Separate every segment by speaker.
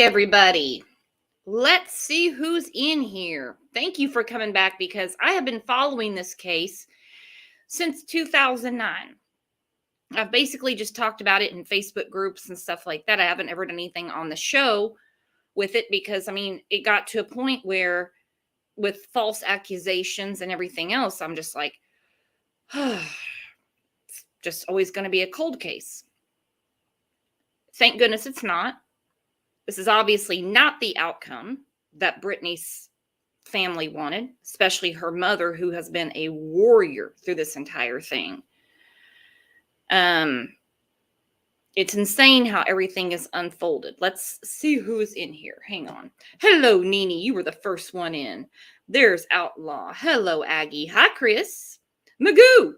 Speaker 1: everybody. Let's see who's in here. Thank you for coming back because I have been following this case since 2009. I've basically just talked about it in Facebook groups and stuff like that. I haven't ever done anything on the show with it because, it got to a point where with false accusations and everything else, I'm just like, it's just always going to be a cold case. Thank goodness it's not. This is obviously not the outcome that Brittanee's family wanted, especially her mother, who has been a warrior through this entire thing. It's insane how everything is unfolded. Let's see who's in here. Hang on. Hello, Nene. You were the first one in. There's Outlaw. Hello, Aggie. Hi, Chris. Magoo.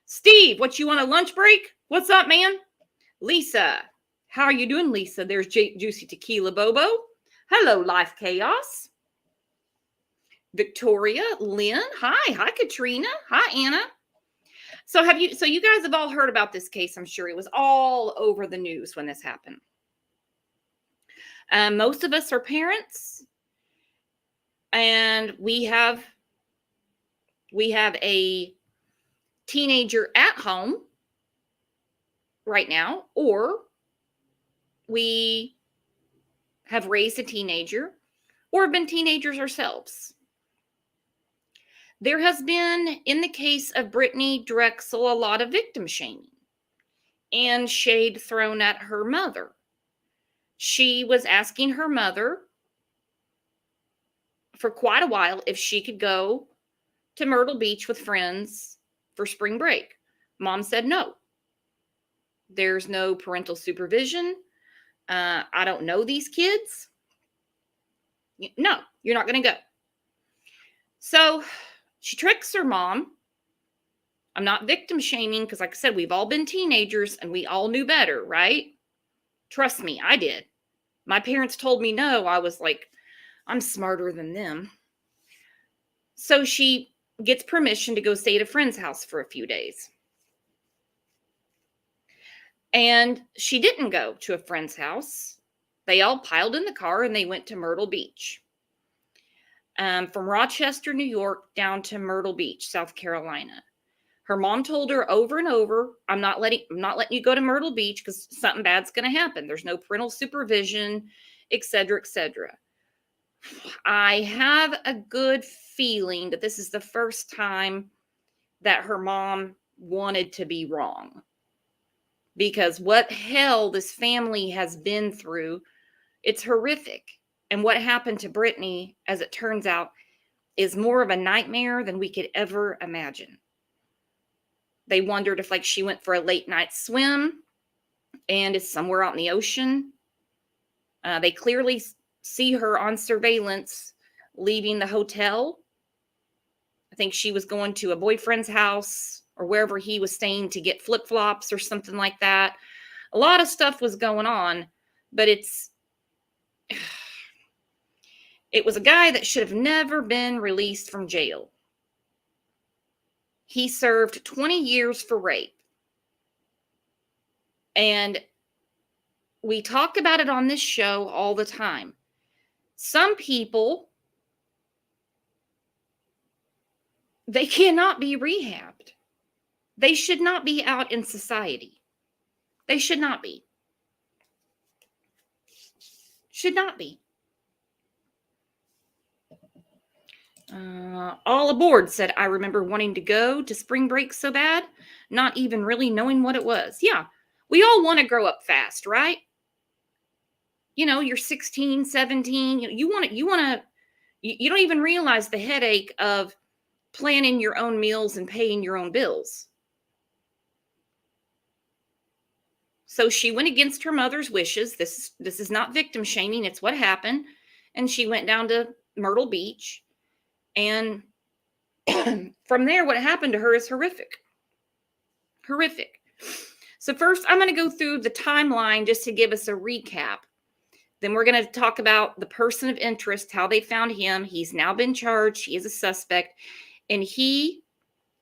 Speaker 1: Steve, what you want a lunch break? What's up, man? Lisa. How are you doing, Lisa? There's Juicy Tequila Bobo. Hello, Life Chaos. Victoria, Lynn. Hi, Katrina. Hi, Anna. So you guys have all heard about this case, I'm sure. It was all over the news when this happened. Most of us are parents, and we have a teenager at home right now, or we have raised a teenager or have been teenagers ourselves. There has been, in the case of Brittanee Drexel, a lot of victim shaming and shade thrown at her mother. She was asking her mother for quite a while if she could go to Myrtle Beach with friends for spring break. Mom said no. There's no parental supervision. I don't know these kids. No, you're not going to go. So she tricks her mom. I'm not victim shaming because, like I said, we've all been teenagers and we all knew better, right? Trust me, I did. My parents told me no. I was like, I'm smarter than them. So she gets permission to go stay at a friend's house for a few days. And she didn't go to a friend's house. They all piled in the car and they went to Myrtle Beach. From Rochester, New York, down to Myrtle Beach, South Carolina. Her mom told her over and over, I'm not letting you go to Myrtle Beach because something bad's going to happen. There's no parental supervision, etc., etc. I have a good feeling that this is the first time that her mom wanted to be wrong. Because what hell this family has been through, it's horrific. And what happened to Brittanee, as it turns out, is more of a nightmare than we could ever imagine. They wondered if she went for a late night swim and is somewhere out in the ocean. They clearly see her on surveillance leaving the hotel. I think she was going to a boyfriend's house or wherever he was staying to get flip-flops or something like that. A lot of stuff was going on, but it was a guy that should have never been released from jail. He served 20 years for rape. And we talk about it on this show all the time. Some people, they cannot be rehabbed. They should not be out in society. They should not be. Should not be. All aboard said, I remember wanting to go to spring break so bad, not even really knowing what it was. Yeah, we all want to grow up fast, right? You're 16, 17. You don't even realize the headache of planning your own meals and paying your own bills. So she went against her mother's wishes. This is not victim shaming. It's what happened. And she went down to Myrtle Beach. And from there, what happened to her is horrific. Horrific. So first, I'm going to go through the timeline just to give us a recap. Then we're going to talk about the person of interest, how they found him. He's now been charged. He is a suspect. And he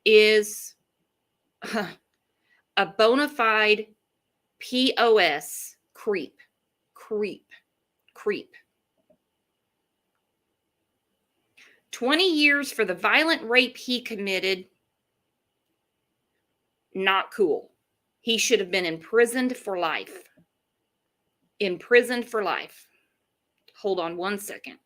Speaker 1: is a bona fide POS creep. creep. 20 years for the violent rape he committed. Not cool. He should have been imprisoned for life. Imprisoned for life. Hold on one second.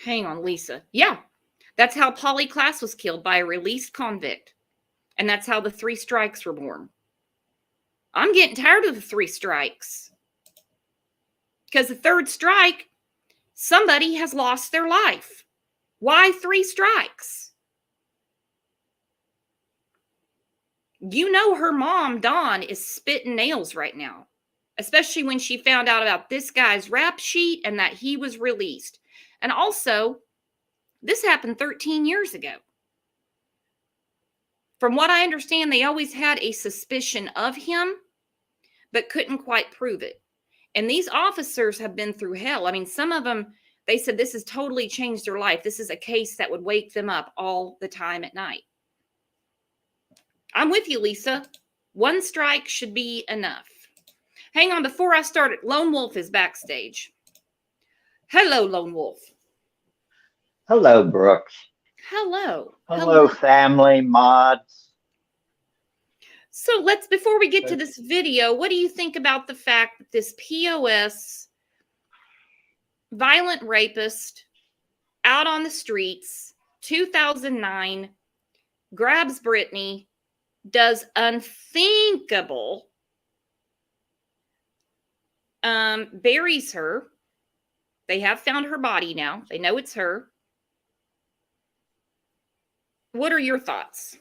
Speaker 1: Hang on, Lisa. Yeah, that's how Polly Klaas was killed, by a released convict. And that's how the 3 strikes were born. I'm getting tired of the 3 strikes. Because the 3rd strike, somebody has lost their life. Why 3 strikes? You know her mom, Dawn, is spitting nails right now. Especially when she found out about this guy's rap sheet and that he was released. And also, this happened 13 years ago. From what I understand, they always had a suspicion of him, but couldn't quite prove it. And these officers have been through hell. I mean, some of them, they said this has totally changed their life. This is a case that would wake them up all the time at night. I'm with you, Lisa. 1 strike should be enough. Hang on, before I start it, Lone Wolf is backstage. Hello, Lone Wolf.
Speaker 2: Hello, Brooks.
Speaker 1: Hello.
Speaker 2: Hello, family, mods.
Speaker 1: So before we get to this video, what do you think about the fact that this POS violent rapist out on the streets, 2009, grabs Brittanee, does unthinkable, buries her. They have found her body now. They know it's her. What are your thoughts?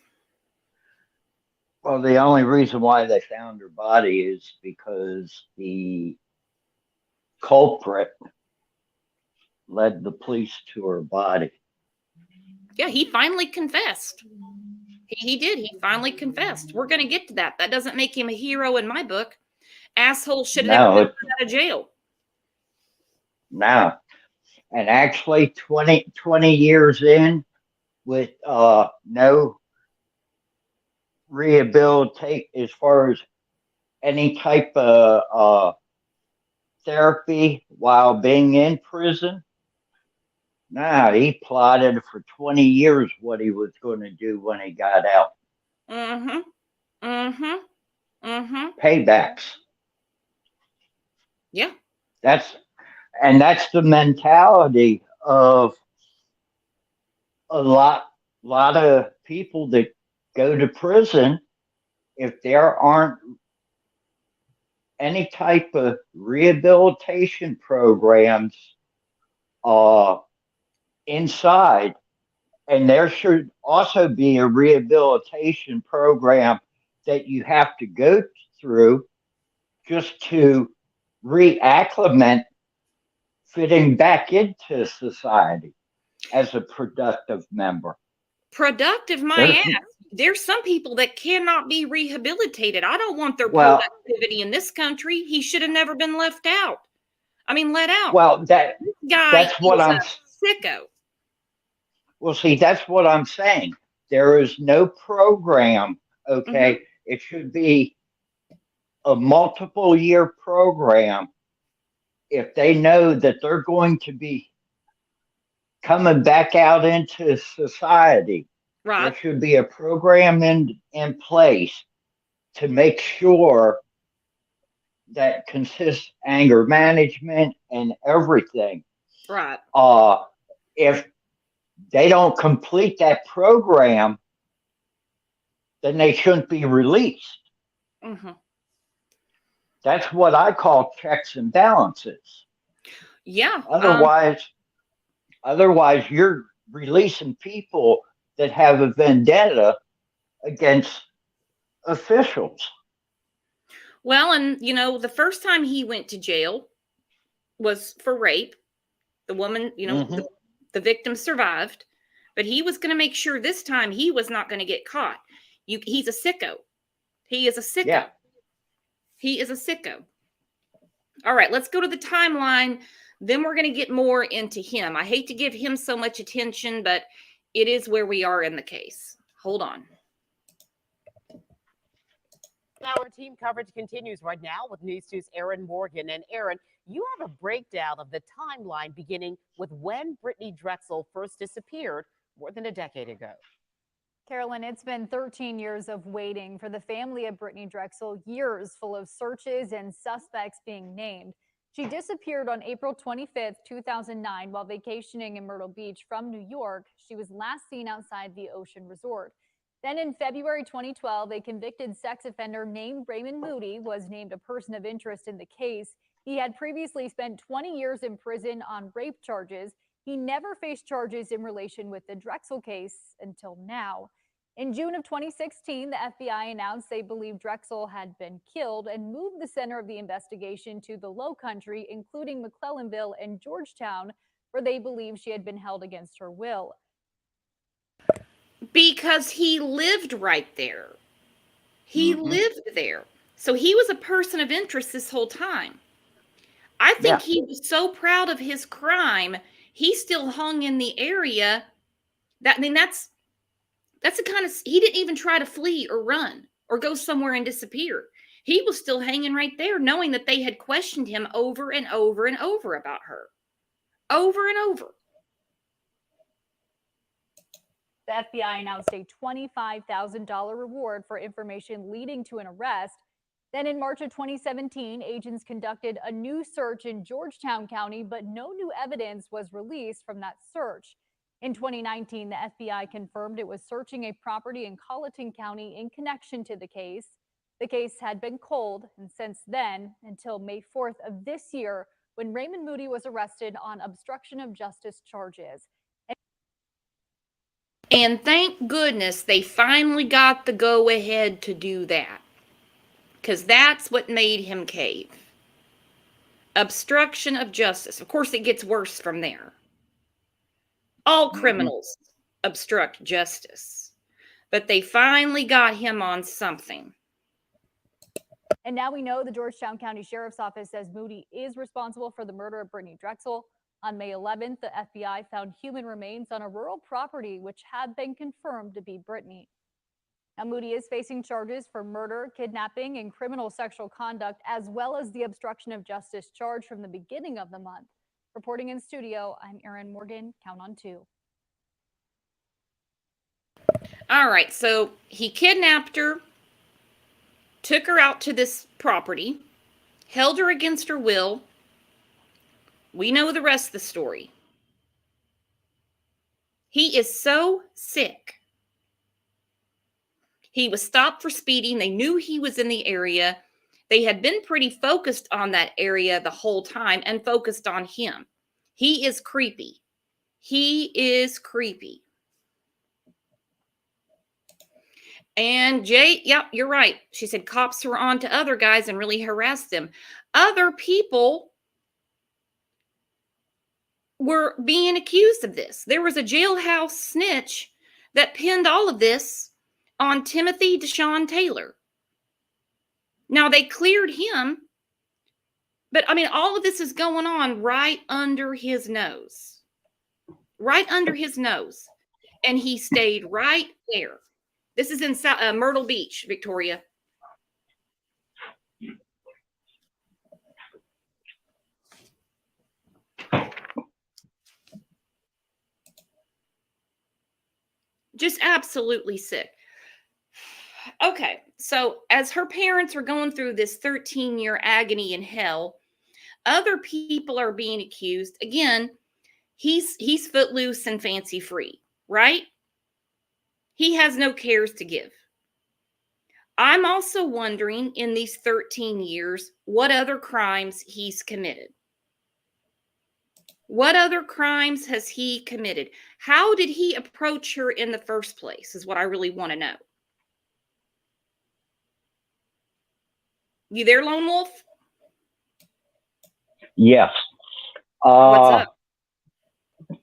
Speaker 2: Well, the only reason why they found her body is because the culprit led the police to her body.
Speaker 1: Yeah, he finally confessed. He did. He finally confessed. We're going to get to that. That doesn't make him a hero in my book. Asshole should have never been out of jail.
Speaker 2: No. And actually, 20 years in, with no rehabilitate as far as any type of therapy while being in prison. Nah, he plotted for 20 years what he was going to do when he got out. Paybacks.
Speaker 1: Yeah.
Speaker 2: That's the mentality of a lot of people that go to prison. If there aren't any type of rehabilitation programs inside, and there should also be a rehabilitation program that you have to go through just to reacclimate fitting back into society as a productive member.
Speaker 1: Productive, my ass. There's some people that cannot be rehabilitated. I don't want their productivity in this country. He should have never been left out. I mean, let out.
Speaker 2: Well,
Speaker 1: that's what
Speaker 2: I'm
Speaker 1: sicko.
Speaker 2: Well, see, that's what I'm saying. There is no program. Okay, it should be a multiple year program. If they know that they're going to be coming back out into society,
Speaker 1: right,
Speaker 2: there should be a program in place to make sure that consists anger management and everything.
Speaker 1: Right.
Speaker 2: If they don't complete that program, then they shouldn't be released. That's what I call checks and balances.
Speaker 1: Yeah.
Speaker 2: Otherwise, you're releasing people that have a vendetta against officials.
Speaker 1: Well, and the first time he went to jail was for rape. The woman, the victim survived, but he was going to make sure this time he was not going to get caught. He's a sicko. He is a sicko. Yeah. He is a sicko. All right, let's go to the timeline. Then we're going to get more into him. I hate to give him so much attention, but it is where we are in the case. Hold on.
Speaker 3: Our team coverage continues right now with News 2's Aaron Morgan. And Aaron, you have a breakdown of the timeline beginning with when Brittanee Drexel first disappeared more than a decade ago.
Speaker 4: Carolyn, it's been 13 years of waiting for the family of Brittanee Drexel, years full of searches and suspects being named. She disappeared on April 25th, 2009, while vacationing in Myrtle Beach from New York. She was last seen outside the Ocean Resort. Then in February 2012, a convicted sex offender named Raymond Moody was named a person of interest in the case. He had previously spent 20 years in prison on rape charges. He never faced charges in relation with the Drexel case until now. In June of 2016, the FBI announced they believed Drexel had been killed and moved the center of the investigation to the Lowcountry, including McClellanville and Georgetown, where they believe she had been held against her will.
Speaker 1: Because he lived right there. He lived there. So he was a person of interest this whole time. I think he was so proud of his crime, he still hung in the area. That's the kind of, he didn't even try to flee or run or go somewhere and disappear. He was still hanging right there, knowing that they had questioned him over and over and over about her. Over and over.
Speaker 4: The FBI announced a $25,000 reward for information leading to an arrest. Then in March of 2017, agents conducted a new search in Georgetown County, but no new evidence was released from that search. In 2019, the FBI confirmed it was searching a property in Colleton County in connection to the case. The case had been cold, and since then, until May 4th of this year, when Raymond Moody was arrested on obstruction of justice charges.
Speaker 1: And thank goodness they finally got the go-ahead to do that, because that's what made him cave. Obstruction of justice. Of course, it gets worse from there. All criminals obstruct justice, but they finally got him on something.
Speaker 4: And now we know the Georgetown County Sheriff's Office says Moody is responsible for the murder of Brittanee Drexel. On May 11th, the FBI found human remains on a rural property which had been confirmed to be Brittanee. Now, Moody is facing charges for murder, kidnapping, and criminal sexual conduct, as well as the obstruction of justice charge from the beginning of the month. Reporting in studio, I'm Aaron Morgan. Count on 2.
Speaker 1: All right, so he kidnapped her, took her out to this property, held her against her will. We know the rest of the story. He is so sick. He was stopped for speeding. They knew he was in the area. They had been pretty focused on that area the whole time and focused on him. He is creepy. He is creepy. And Jay, yep, you're right. She said cops were on to other guys and really harassed them. Other people were being accused of this. There was a jailhouse snitch that pinned all of this on Timothy Deshaun Taylor. Now, they cleared him, but I mean, all of this is going on right under his nose. Right under his nose. And he stayed right there. This is in Myrtle Beach, Victoria. Just absolutely sick. Okay, so as her parents are going through this 13-year agony in hell, other people are being accused. Again, he's footloose and fancy free, right? He has no cares to give. I'm also wondering in these 13 years what other crimes he's committed. What other crimes has he committed? How did he approach her in the first place is what I really want to know. You there, Lone Wolf?
Speaker 2: Yes.
Speaker 1: What's up?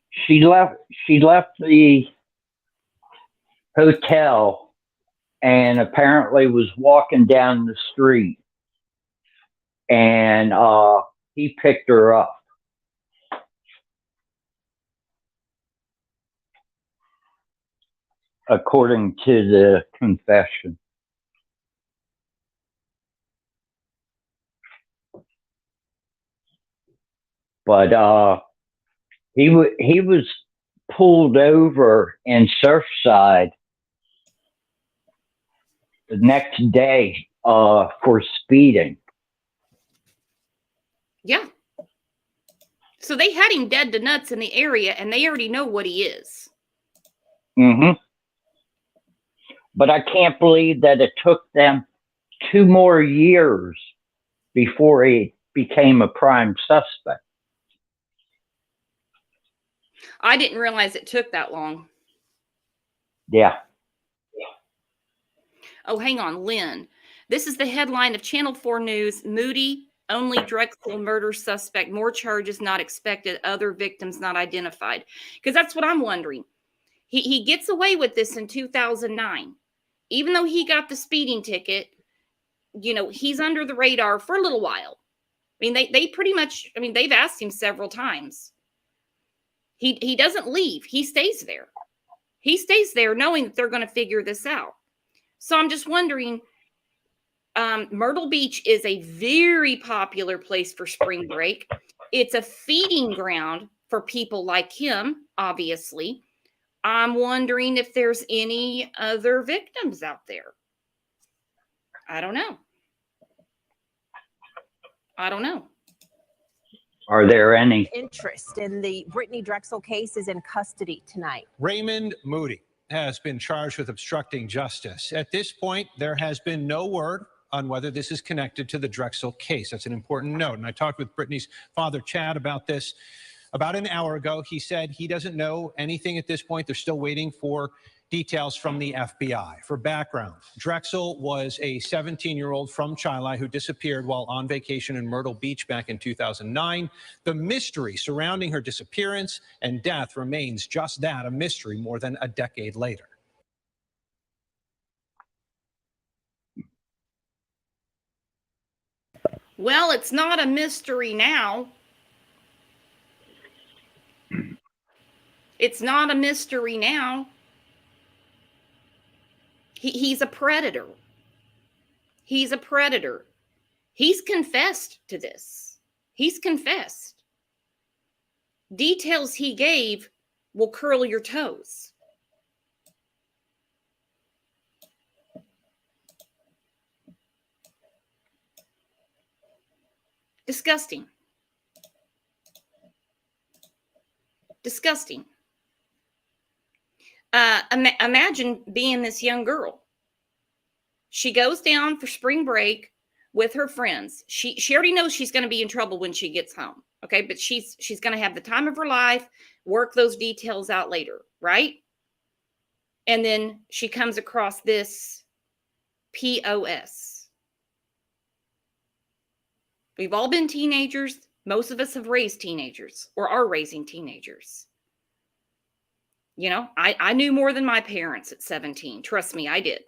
Speaker 2: She left the hotel and apparently was walking down the street, and he picked her up. according to the confession. But he was pulled over in Surfside the next day for speeding.
Speaker 1: Yeah. So they had him dead to nuts in the area, and they already know what he is.
Speaker 2: Mm-hmm. But I can't believe that it took them 2 more years before he became a prime suspect.
Speaker 1: I didn't realize it took that long.
Speaker 2: Yeah.
Speaker 1: Oh, hang on, Lynn. This is the headline of Channel 4 News. Moody, only Drexel murder suspect. More charges not expected. Other victims not identified. Because that's what I'm wondering. He gets away with this in 2009. Even though he got the speeding ticket, you know, he's under the radar for a little while. I mean, they pretty much, I mean, they've asked him several times. He doesn't leave. He stays there. He stays there knowing that they're going to figure this out. So I'm just wondering, Myrtle Beach is a very popular place for spring break. It's a feeding ground for people like him, obviously. I'm wondering if there's any other victims out there. I don't know. I don't know.
Speaker 2: Are there any?
Speaker 3: Interest in the Brittanee Drexel case is in custody tonight.
Speaker 5: Raymond Moody has been charged with obstructing justice. At this point, there has been no word on whether this is connected to the Drexel case. That's an important note. And I talked with Brittanee's father, Chad, about this about an hour ago. He said he doesn't know anything at this point. They're still waiting for details from the FBI. For background, Drexel was a 17-year-old from Chili who disappeared while on vacation in Myrtle Beach back in 2009. The mystery surrounding her disappearance and death remains just that, a mystery more than a decade later.
Speaker 1: Well, it's not a mystery now. It's not a mystery now. He's a predator. He's a predator. He's confessed to this. He's confessed. Details he gave will curl your toes. Disgusting. Disgusting. Imagine being this young girl. She goes down for spring break with her friends. She already knows she's going to be in trouble when she gets home. Okay, but she's going to have the time of her life, work those details out later, right? And then she comes across this POS. We've all been teenagers. Most of us have raised teenagers or are raising teenagers. You know, I knew more than my parents at 17. Trust me, I did.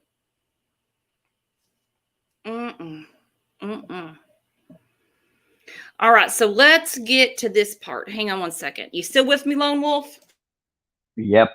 Speaker 1: All right, so let's get to this part. Hang on one second. You still with me, Lone Wolf?
Speaker 2: Yep.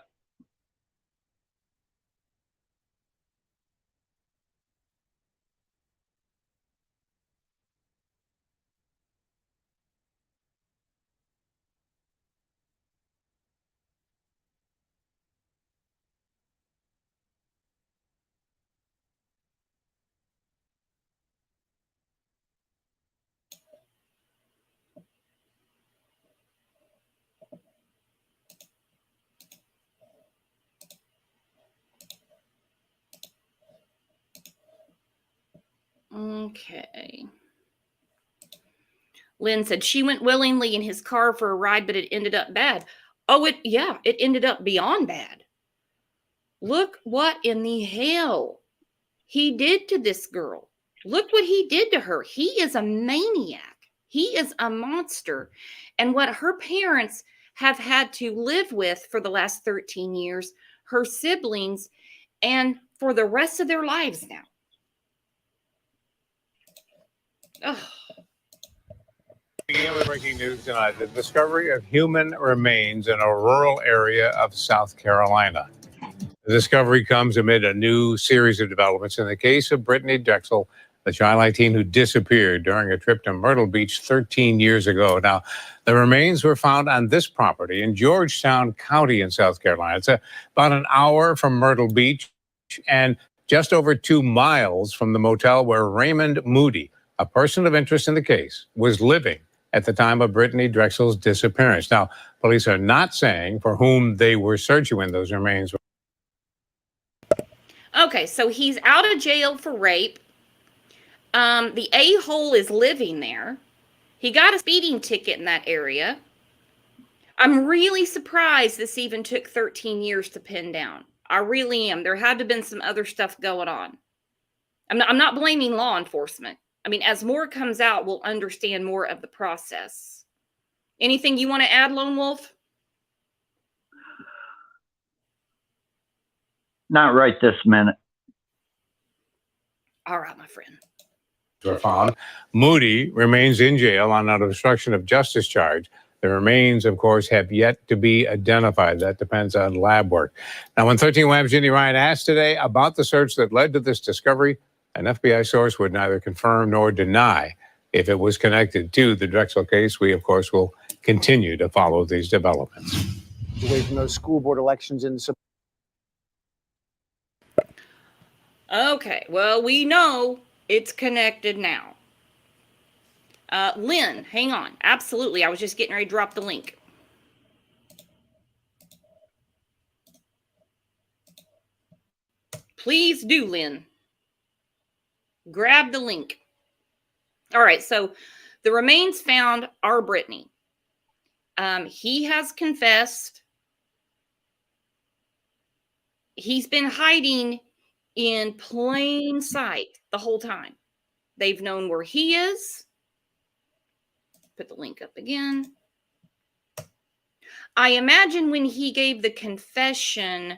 Speaker 1: Okay. Lynn said she went willingly in his car for a ride, but it ended up bad. Oh, it ended up beyond bad. Look what in the hell he did to this girl. Look what he did to her. He is a maniac. He is a monster. And what her parents have had to live with for the last 13 years, her siblings, and for the rest of their lives now. Oh.
Speaker 6: Breaking news tonight, the discovery of human remains in a rural area of South Carolina. The discovery comes amid a new series of developments in the case of Brittanee Drexel, the child 19 who disappeared during a trip to Myrtle Beach 13 years ago. Now, the remains were found on this property in Georgetown County in South Carolina. It's about an hour from Myrtle Beach and just over 2 miles from the motel where Raymond Moody, a person of interest in the case, was living at the time of Brittanee Drexel's disappearance. Now, police are not saying for whom they were searching when those remains were.
Speaker 1: Okay, so he's out of jail for rape. The a-hole is living there. He got a speeding ticket in that area. I'm really surprised this even took 13 years to pin down. I really am. There had to have been some other stuff going on. I'm not blaming law enforcement. I mean, as more comes out, we'll understand more of the process. Anything you want to add, Lone Wolf?
Speaker 2: Not right this minute.
Speaker 1: All right, my friend.
Speaker 6: Were found. Moody remains in jail on an obstruction of justice charge. The remains, of course, have yet to be identified. That depends on lab work. Now, when 13 Lab's Ginny Ryan asked today about the search that led to this discovery, an FBI source would neither confirm nor deny if it was connected to the Drexel case. We, of course, will continue to follow these developments.
Speaker 7: Away from those school board elections in the.
Speaker 1: Okay, well, we know it's connected now. Lynn, hang on. Absolutely. I was just getting ready to drop the link. Please do, Lynn. Grab the link. All right, so the remains found are Brittanee. He has confessed. He's been hiding in plain sight the whole time. They've known where he is. Put the link up again. I imagine when he gave the confession,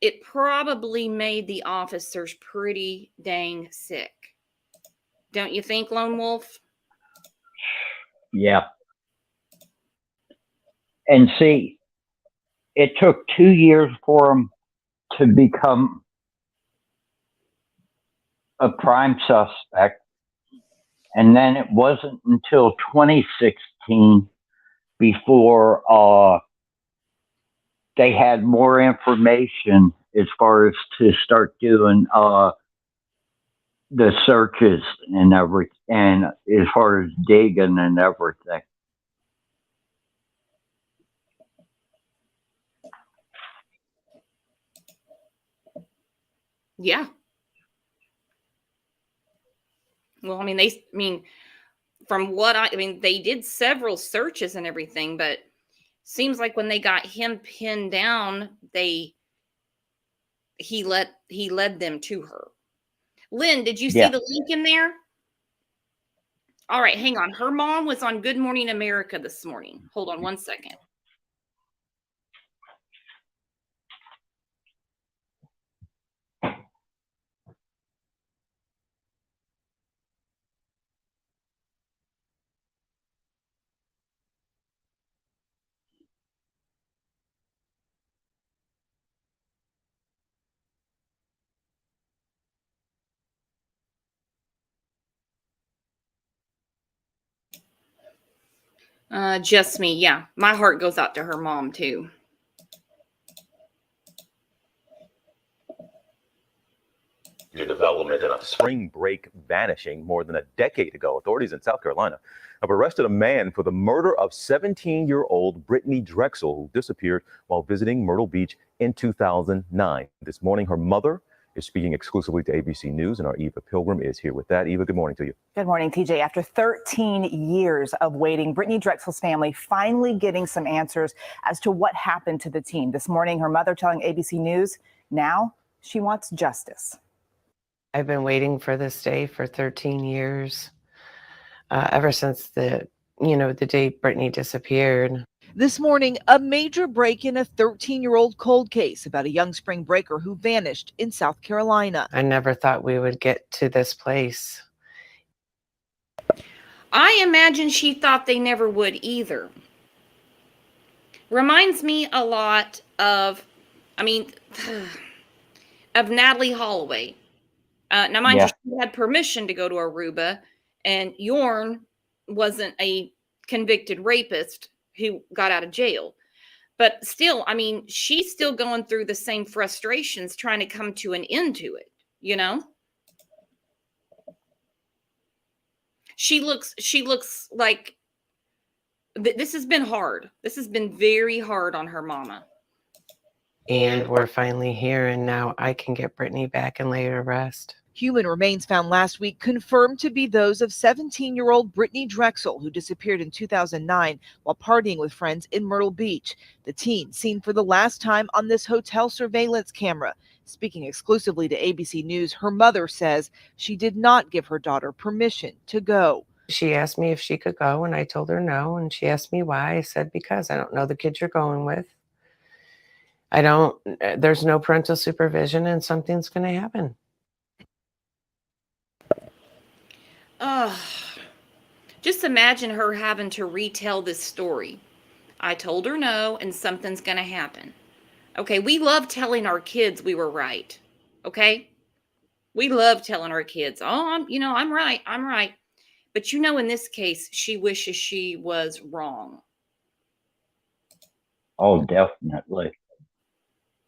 Speaker 1: it probably made the officers pretty dang sick. Don't you think, Lone Wolf?
Speaker 2: Yeah. And see, it took 2 years for him to become a prime suspect. And then it wasn't until 2016 before they had more information as far as to start doing the searches and everything, and as far as digging and everything.
Speaker 1: Yeah. Well, I mean, from what I mean, they did several searches and everything, but seems like when they got him pinned down, he led them to her. Lynn, did you see the link in there? All right, hang on. Her mom was on Good Morning America this morning. Hold on one second. Just me. Yeah. My heart goes out to her mom too.
Speaker 8: Development and a spring break vanishing more than a decade ago. Authorities in South Carolina have arrested a man for the murder of 17-year-old Brittanee Drexel, who disappeared while visiting Myrtle Beach in 2009. This morning, her mother is speaking exclusively to ABC News, and our Eva Pilgrim is here with that. Eva, good morning to you.
Speaker 9: Good morning, TJ. After 13 years of waiting, Brittanee Drexel's family finally getting some answers as to what happened to the teen. This morning, her mother telling ABC News now she wants justice.
Speaker 10: I've been waiting for this day for 13 years, ever since the day Brittanee disappeared.
Speaker 11: This morning, a major break in a 13-year-old cold case about a young spring breaker who vanished in South Carolina.
Speaker 10: I never thought we would get to this place.
Speaker 1: I imagine she thought they never would either. Reminds me a lot of, of Natalie Holloway. Now, mind
Speaker 2: Yeah.
Speaker 1: you, she had permission to go to Aruba, and Yorn wasn't a convicted rapist who got out of jail. But still, I mean, she's still going through the same frustrations trying to come to an end to it, you know? She looks like this has been hard. This has been very hard on her mama.
Speaker 10: And we're finally here, and now I can get Brittanee back and lay her to rest.
Speaker 11: Human remains found last week confirmed to be those of 17-year-old Brittanee Drexel, who disappeared in 2009 while partying with friends in Myrtle Beach. The teen seen for the last time on this hotel surveillance camera. Speaking exclusively to ABC News, her mother says she did not give her daughter permission to go.
Speaker 10: She asked me if she could go, and I told her no, and she asked me why. I said, because I don't know the kid you're going with. There's no parental supervision, and something's going to happen.
Speaker 1: Just imagine her having to retell this story. I told her no, and something's going to happen. Okay, we love telling our kids we were right. Okay? We love telling our kids, oh, I'm right. I'm right. But in this case, she wishes she was wrong.
Speaker 2: Oh, definitely.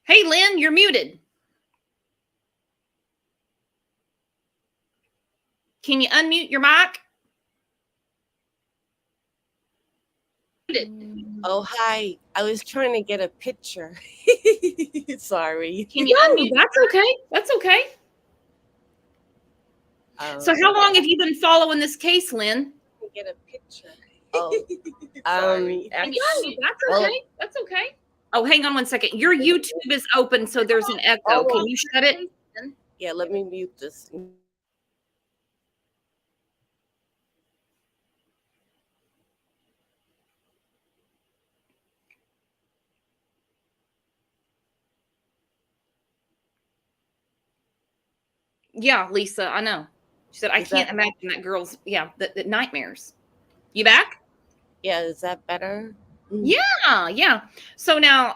Speaker 1: Hey, Lynn, you're muted. Can you unmute your mic?
Speaker 12: Oh, hi. I was trying to get a picture. Sorry.
Speaker 1: Can you unmute? That's okay. That's okay. So how long have you been following this case, Lynn?
Speaker 12: Get a picture. Oh,
Speaker 1: Can you unmute? That's okay. That's okay. Oh, hang on one second. Your YouTube is open, so there's an echo. Can you shut it?
Speaker 12: yeah, let me mute this.
Speaker 1: Yeah, Lisa, I know. She said, I can't imagine that girl's, the nightmares. You back?
Speaker 12: Yeah, is that better?
Speaker 1: Yeah. So now,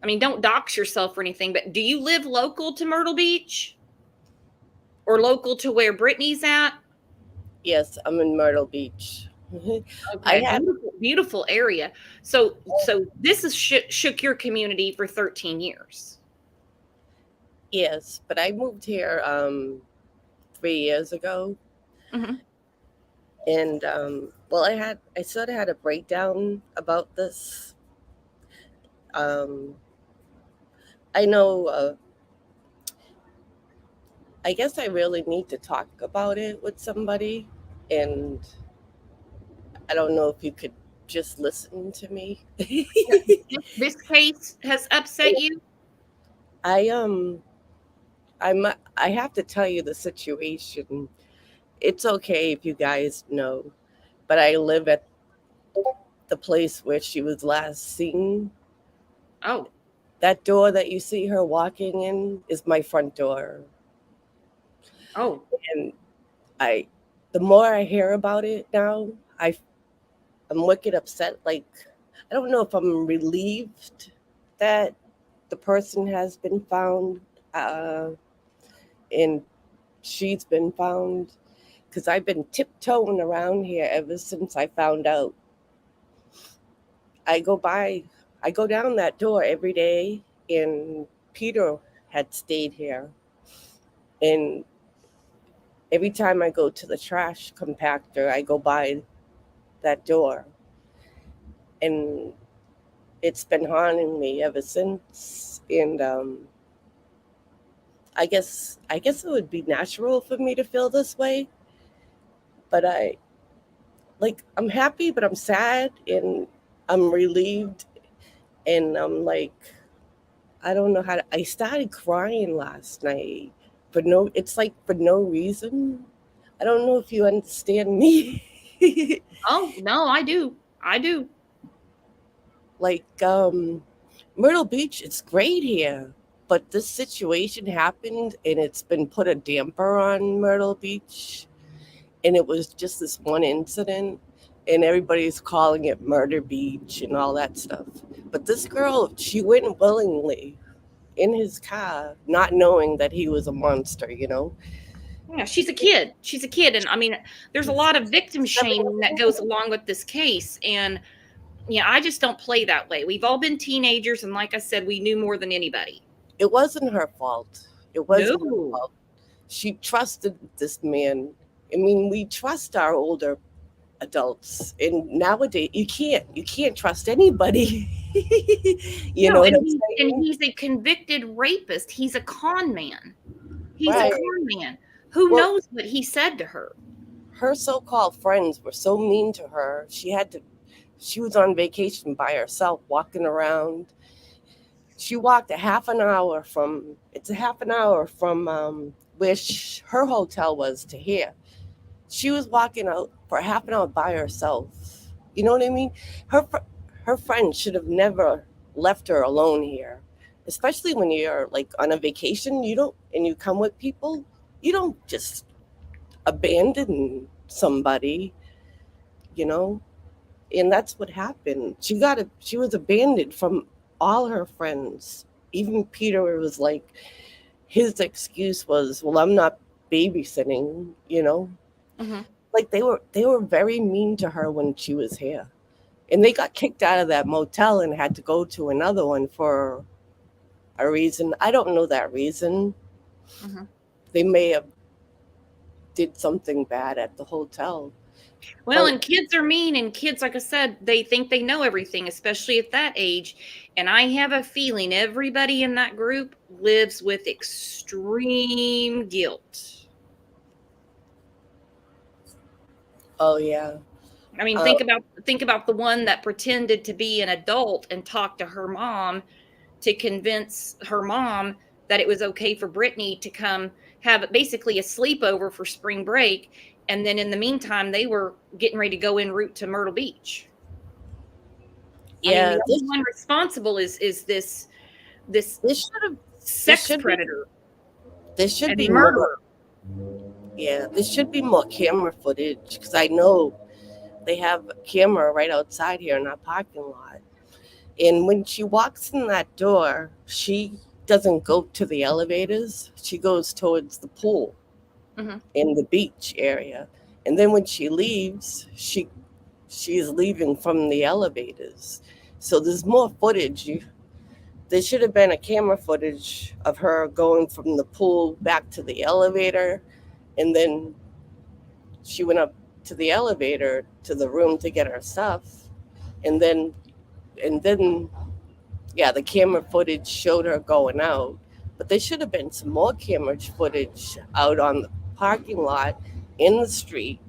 Speaker 1: don't dox yourself or anything, but do you live local to Myrtle Beach? Or local to where Brittanee's at?
Speaker 12: Yes, I'm in Myrtle Beach.
Speaker 1: Okay, beautiful area. So this has shook your community for 13 years.
Speaker 12: Yes, but I moved here 3 years ago.
Speaker 1: Mm-hmm.
Speaker 12: And I sort of had a breakdown about this. I know I guess I really need to talk about it with somebody, and I don't know if you could just listen to me.
Speaker 1: This case has upset you?
Speaker 12: I have to tell you the situation. It's okay if you guys know, but I live at the place where she was last seen.
Speaker 1: Oh.
Speaker 12: That door that you see her walking in is my front door.
Speaker 1: Oh.
Speaker 12: And the more I hear about it now, I'm wicked upset. Like, I don't know if I'm relieved that the person has been found, and she's been found, because I've been tiptoeing around here ever since I found out. I go down that door every day, and Peter had stayed here. And every time I go to the trash compactor, I go by that door. And it's been haunting me ever since. And I guess it would be natural for me to feel this way. But I'm happy, but I'm sad, and I'm relieved. And I'm like, I don't know I started crying last night for no reason. I don't know if you understand me.
Speaker 1: Oh, no, I do.
Speaker 12: Myrtle Beach, it's great here, but this situation happened, and it's been put a damper on Myrtle Beach, and it was just this one incident, and everybody's calling it Murder Beach and all that stuff. But this girl, she went willingly. in his car, not knowing that he was a monster, you know?
Speaker 1: Yeah, she's a kid. She's a kid. And I mean, there's a lot of victim shaming that goes along with this case. And yeah, I just don't play that way. We've all been teenagers. And like I said, we knew more than anybody.
Speaker 12: It wasn't her fault. It wasn't her
Speaker 1: No.
Speaker 12: fault. She trusted this man. I mean, we trust our older adults, and nowadays you can't trust anybody. You know
Speaker 1: No,
Speaker 12: what
Speaker 1: and
Speaker 12: I'm saying?
Speaker 1: he's a convicted rapist. He's a con man. He's a
Speaker 12: Right.
Speaker 1: con man. Who
Speaker 12: Well,
Speaker 1: knows what he said to her?
Speaker 12: her so-called friends were so mean to her. She was on vacation by herself, walking around. She walked a half an hour from where her hotel was to here. She was walking out for half an hour by herself. You know what I mean? Her friends should have never left her alone here, especially when you're like on a vacation. And you come with people. You don't just abandon somebody, you know. And that's what happened. She was abandoned from all her friends. Even Peter was like, his excuse was, well, I'm not babysitting, you know.
Speaker 1: Mm-hmm.
Speaker 12: Like they were very mean to her when she was here. And they got kicked out of that motel and had to go to another one for a reason. I don't know that reason.
Speaker 1: Mm-hmm.
Speaker 12: They may have did something bad at the hotel.
Speaker 1: Well, and kids are mean, and kids, like I said, they think they know everything, especially at that age. And I have a feeling everybody in that group lives with extreme guilt.
Speaker 12: Oh yeah.
Speaker 1: I mean, think about the one that pretended to be an adult and talked to her mom to convince her mom that it was okay for Brittanee to come have basically a sleepover for spring break. And then in the meantime, they were getting ready to go en route to Myrtle Beach.
Speaker 12: Yeah,
Speaker 1: I mean, the only one responsible is this sex predator.
Speaker 12: There should
Speaker 1: and
Speaker 12: be
Speaker 1: a murderer.
Speaker 12: Yeah, there should be more camera footage because I know they have a camera right outside here in our parking lot. And when she walks in that door, she doesn't go to the elevators. She goes towards the pool in the beach area. And then when she leaves, she's leaving from the elevators. So there's more footage. There should have been a camera footage of her going from the pool back to the elevator. And then she went up to the elevator to the room to get her stuff. And then the camera footage showed her going out. But there should have been some more camera footage out on the parking lot in the street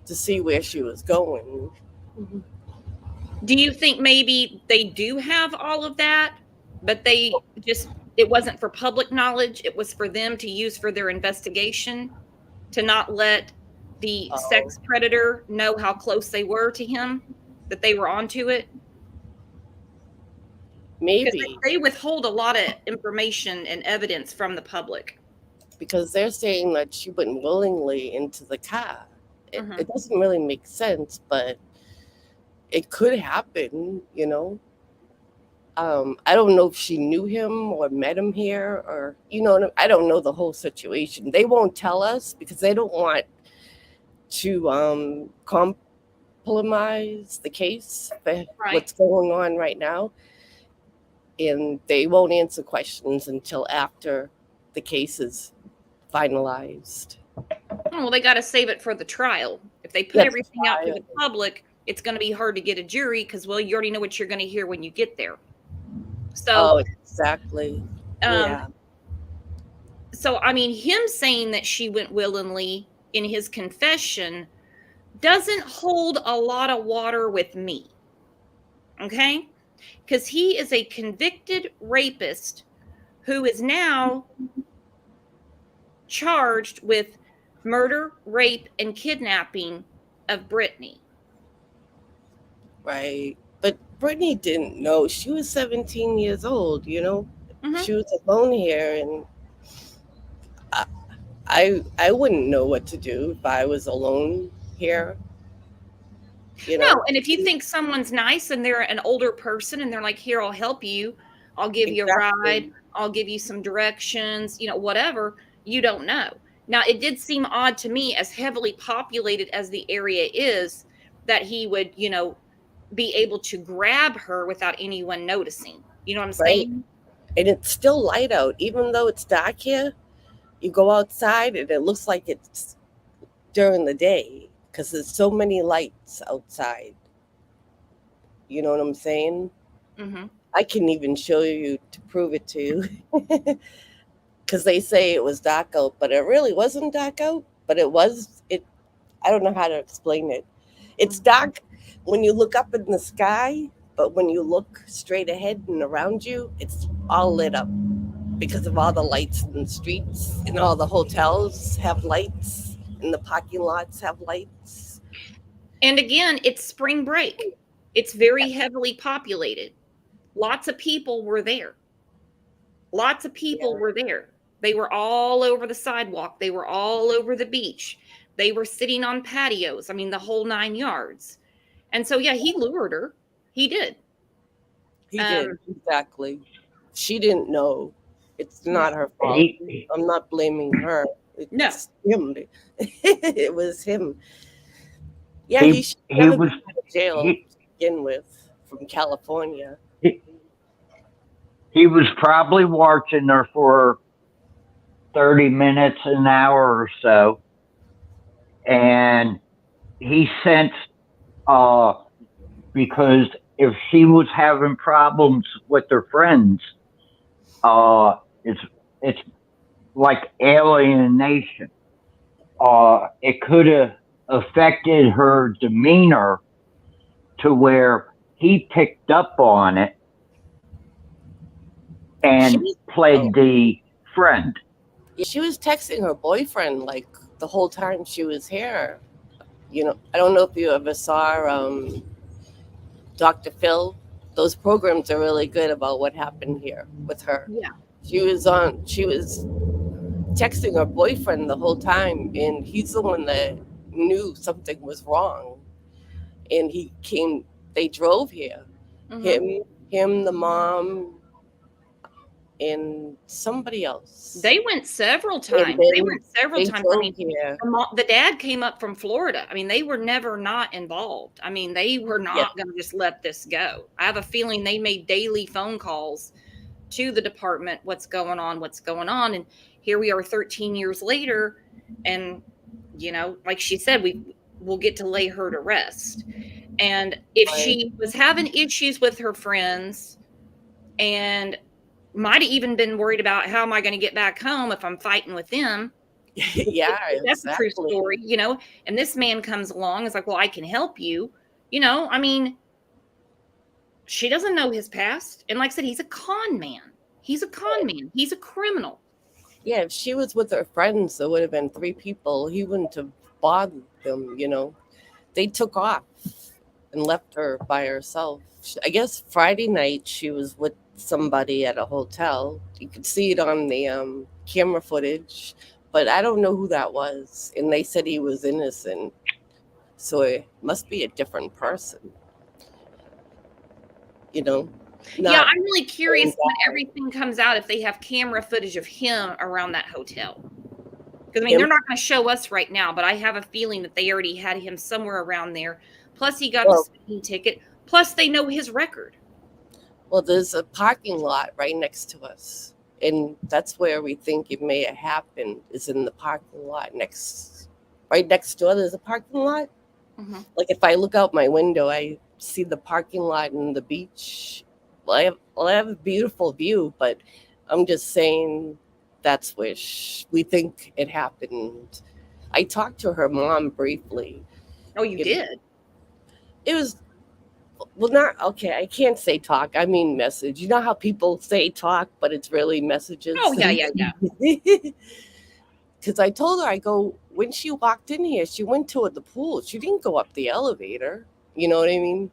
Speaker 12: to see where she was going.
Speaker 1: Do you think maybe they do have all of that, but it wasn't for public knowledge? It was for them to use for their investigation, to not let the sex predator know how close they were to him, that they were onto it?
Speaker 12: Maybe.
Speaker 1: They withhold a lot of information and evidence from the public.
Speaker 12: Because they're saying that she went willingly into the car. It doesn't really make sense, but it could happen, you know. I don't know if she knew him or met him here, or, you know, I don't know the whole situation. They won't tell us because they don't want to compromise the case, what's going on right now. And they won't answer questions until after the case is finalized.
Speaker 1: Well, they got to save it for the trial. If they put everything out to the public, it's going to be hard to get a jury because, well, you already know what you're going to hear when you get there. So,
Speaker 12: exactly.
Speaker 1: So, I mean, him saying that she went willingly in his confession doesn't hold a lot of water with me. Okay? Because he is a convicted rapist who is now charged with murder, rape, and kidnapping of Brittanee.
Speaker 12: Right. But Brittanee didn't know. She was 17 years old, you know. She was alone here, and I wouldn't know what to do if I was alone here. You know?
Speaker 1: No, and if you think someone's nice and they're an older person and they're like, here, I'll help you, I'll give you a ride.
Speaker 12: Exactly.
Speaker 1: I'll give you some directions, whatever. You don't know. Now, it did seem odd to me, as heavily populated as the area is, that he would, be able to grab her without anyone noticing. You know what I'm
Speaker 12: Right.
Speaker 1: saying?
Speaker 12: And it's still light out. Even though it's dark here, you go outside and it looks like it's during the day because there's so many lights outside. You know what I'm saying?
Speaker 1: Mm-hmm.
Speaker 12: I can even show you to prove it to you. Because they say it was dark out, but it really wasn't dark out. But it was. I don't know how to explain it. It's dark when you look up in the sky, but when you look straight ahead and around you, it's all lit up because of all the lights in the streets, and all the hotels have lights, and the parking lots have lights.
Speaker 1: And again, it's spring break. It's very heavily populated. Lots of people were there. Lots of people were there. They were all over the sidewalk. They were all over the beach. They were sitting on patios. I mean, the whole 9 yards. And so, yeah, he lured her. He did.
Speaker 12: He did, exactly. She didn't know. It's not her fault. I'm not blaming her. It's him. It was him. Yeah, he should never been out of jail to begin with, from California.
Speaker 2: He was probably watching her for 30 minutes, an hour or so. And he sensed, because if she was having problems with her friends, it's like alienation. It could have affected her demeanor to where he picked up on it and played the friend.
Speaker 12: Yeah, she was texting her boyfriend like the whole time she was here. I don't know if you ever saw Dr. Phil. Those programs are really good about what happened here with her.
Speaker 1: Yeah.
Speaker 12: She was texting her boyfriend the whole time, and he's the one that knew something was wrong. And they drove here.
Speaker 1: Mhm.
Speaker 12: Him, the mom, and somebody else.
Speaker 1: They went several times. They went several times. I mean, the dad came up from Florida. I mean, they were never not involved. I mean, they were not going to just let this go. I have a feeling they made daily phone calls to the department. What's going on? What's going on? And here we are 13 years later. And, like she said, we'll get to lay her to rest. And if she was having issues with her friends and might have even been worried about how am I going to get back home if I'm fighting with them.
Speaker 12: Yeah,
Speaker 1: that's a true story, and this man comes along, is like, well, I can help you. I mean, she doesn't know his past. And like I said, he's a con man. He's a con man. He's a criminal.
Speaker 12: Yeah, if she was with her friends, there would have been 3 people. He wouldn't have bothered them, They took off and left her by herself. I guess Friday night she was with somebody at a hotel. You could see it on the camera footage, but I don't know who that was. And they said he was innocent. So it must be a different person.
Speaker 1: Yeah, I'm really curious when everything comes out if they have camera footage of him around that hotel. Because, I mean, they're not going to show us right now, but I have a feeling that they already had him somewhere around there. Plus, he got a speeding ticket. Plus, they know his record.
Speaker 12: Well, there's a parking lot right next to us. And that's where we think it may have happened, is in the parking lot right next door. There's a parking lot.
Speaker 1: Mm-hmm.
Speaker 12: Like if I look out my window, I see the parking lot and the beach. Well, I have a beautiful view, but I'm just saying that's where we think it happened. I talked to her mom briefly.
Speaker 1: Oh, you did?
Speaker 12: It was, not, okay, I can't say talk. I mean message. You know how people say talk, but it's really messages?
Speaker 1: Oh, yeah.
Speaker 12: Because I told her, when she walked in here, she went to the pool. She didn't go up the elevator. You know what I mean?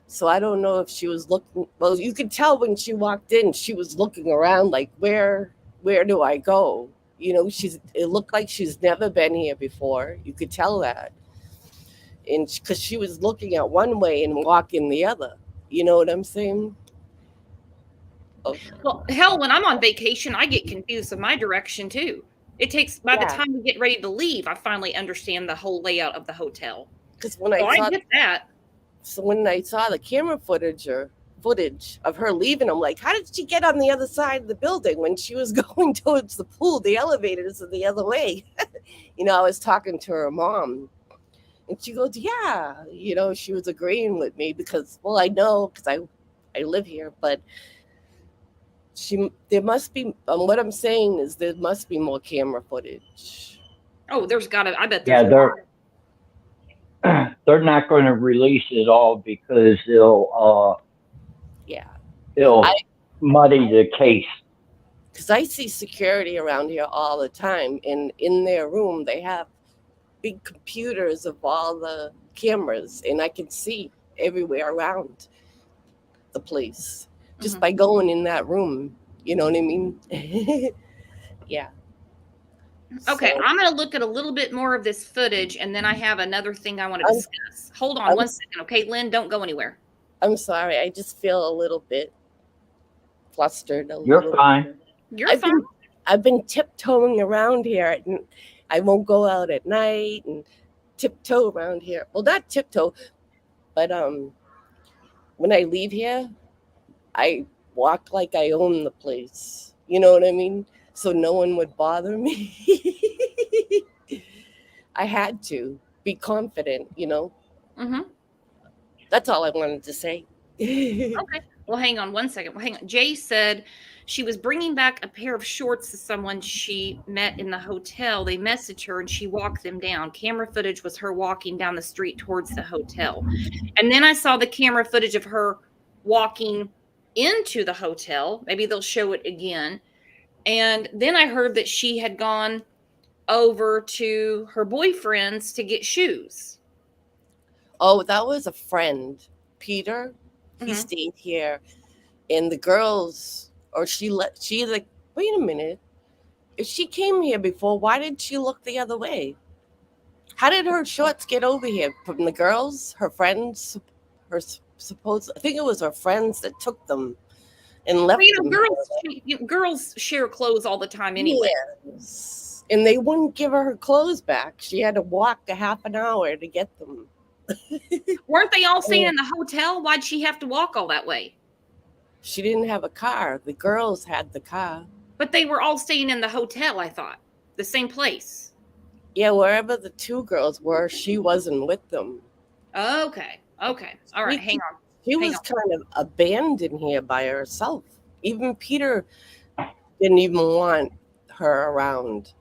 Speaker 12: So I don't know if she was looking. Well, you could tell when she walked in, she was looking around like, where do I go? It looked like she's never been here before. You could tell that. And because she was looking at one way and walking the other. You know what I'm saying? Okay.
Speaker 1: Well, hell, when I'm on vacation, I get confused of my direction too. It takes, by the
Speaker 12: Yeah.
Speaker 1: time we get ready to leave, I finally understand the whole layout of the hotel.
Speaker 12: Because when
Speaker 1: So
Speaker 12: I saw
Speaker 1: I get that.
Speaker 12: So when I saw the camera footage of her leaving, I'm like, how did she get on the other side of the building when she was going towards the pool? The elevators are the other way. I was talking to her mom, and she goes, yeah. She was agreeing with me because, well, I know because I live here, but there must be. What I'm saying is there must be more camera footage.
Speaker 1: Oh, there's gotta. I bet
Speaker 2: Yeah,
Speaker 1: there's.
Speaker 2: they're not going to release it all because
Speaker 12: Yeah,
Speaker 2: it'll muddy the case.
Speaker 12: because I see security around here all the time, and in their room they have big computers of all the cameras, and I can see everywhere around the place just by going in that room. You know what I mean? Yeah.
Speaker 1: Okay,
Speaker 12: So,
Speaker 1: I'm going to look at a little bit more of this footage, and then I have another thing I want to discuss. Hold on one second, okay, Lynn? Don't go anywhere.
Speaker 12: I'm sorry. I just feel a little bit flustered.
Speaker 2: You're fine.
Speaker 1: You're fine.
Speaker 12: I've been tiptoeing around here, and I won't go out at night and tiptoe around here. Well, not tiptoe, but when I leave here, I walk like I own the place. You know what I mean? So no one would bother me. I had to be confident,
Speaker 1: Mm-hmm.
Speaker 12: That's all I wanted to say.
Speaker 1: Okay. Well, hang on one second. Well, hang on. Jay said she was bringing back a pair of shorts to someone she met in the hotel. They messaged her and she walked them down. Camera footage was her walking down the street towards the hotel. And then I saw the camera footage of her walking into the hotel. Maybe they'll show it again. And then I heard that she had gone over to her boyfriend's to get shoes.
Speaker 12: Oh, that was a friend, Peter. He stayed here, and the girls, or she like, wait a minute. If she came here before, why did she look the other way? How did her shorts get over here? From the girls, her friends, I think it was her friends that took them and left them.
Speaker 1: Girls share clothes all the time anyway.
Speaker 12: Yes. And they wouldn't give her clothes back. She had to walk a half an hour to get them.
Speaker 1: Weren't they all staying in the hotel? Why'd she have to walk all that way?
Speaker 12: She didn't have a car. The girls had the car.
Speaker 1: But they were all staying in the hotel, I thought. The same place.
Speaker 12: Yeah, wherever the two girls were, she wasn't with them.
Speaker 1: Okay. All right, hang on.
Speaker 12: She was kind of abandoned here by herself. Even Peter didn't even want her around.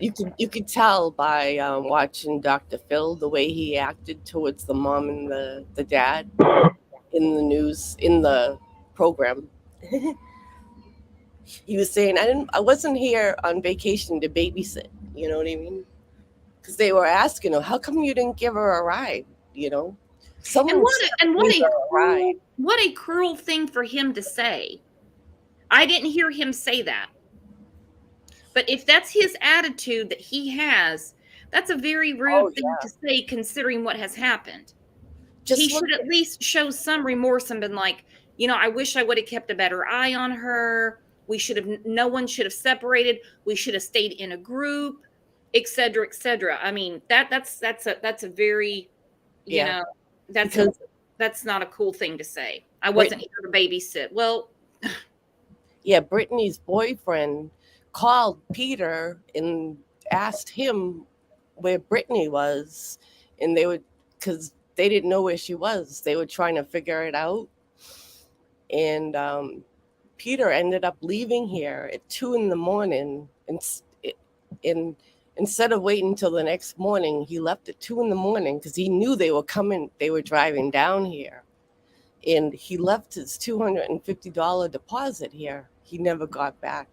Speaker 12: You could tell by watching Dr. Phil the way he acted towards the mom and the dad in the news, in the program. He was saying, I wasn't here on vacation to babysit. You know what I mean? Because they were asking him, how come you didn't give her a ride?
Speaker 1: What a cruel thing for him to say. I didn't hear him say that. But if that's his attitude that he has, that's a very rude thing to say considering what has happened. He should at least show some remorse and been like, I wish I would have kept a better eye on her. No one should have separated. We should have stayed in a group, et cetera, et cetera. I mean, that's a very, that's not a cool thing to say. I wasn't here to babysit. Well,
Speaker 12: yeah, Brittanee's boyfriend called Peter and asked him where Brittanee was, and because they didn't know where she was. They were trying to figure it out. And Peter ended up leaving here at 2 a.m. and instead of waiting until the next morning, he left at 2 a.m. because he knew they were coming. They were driving down here, and he left his $250 deposit here. He never got back.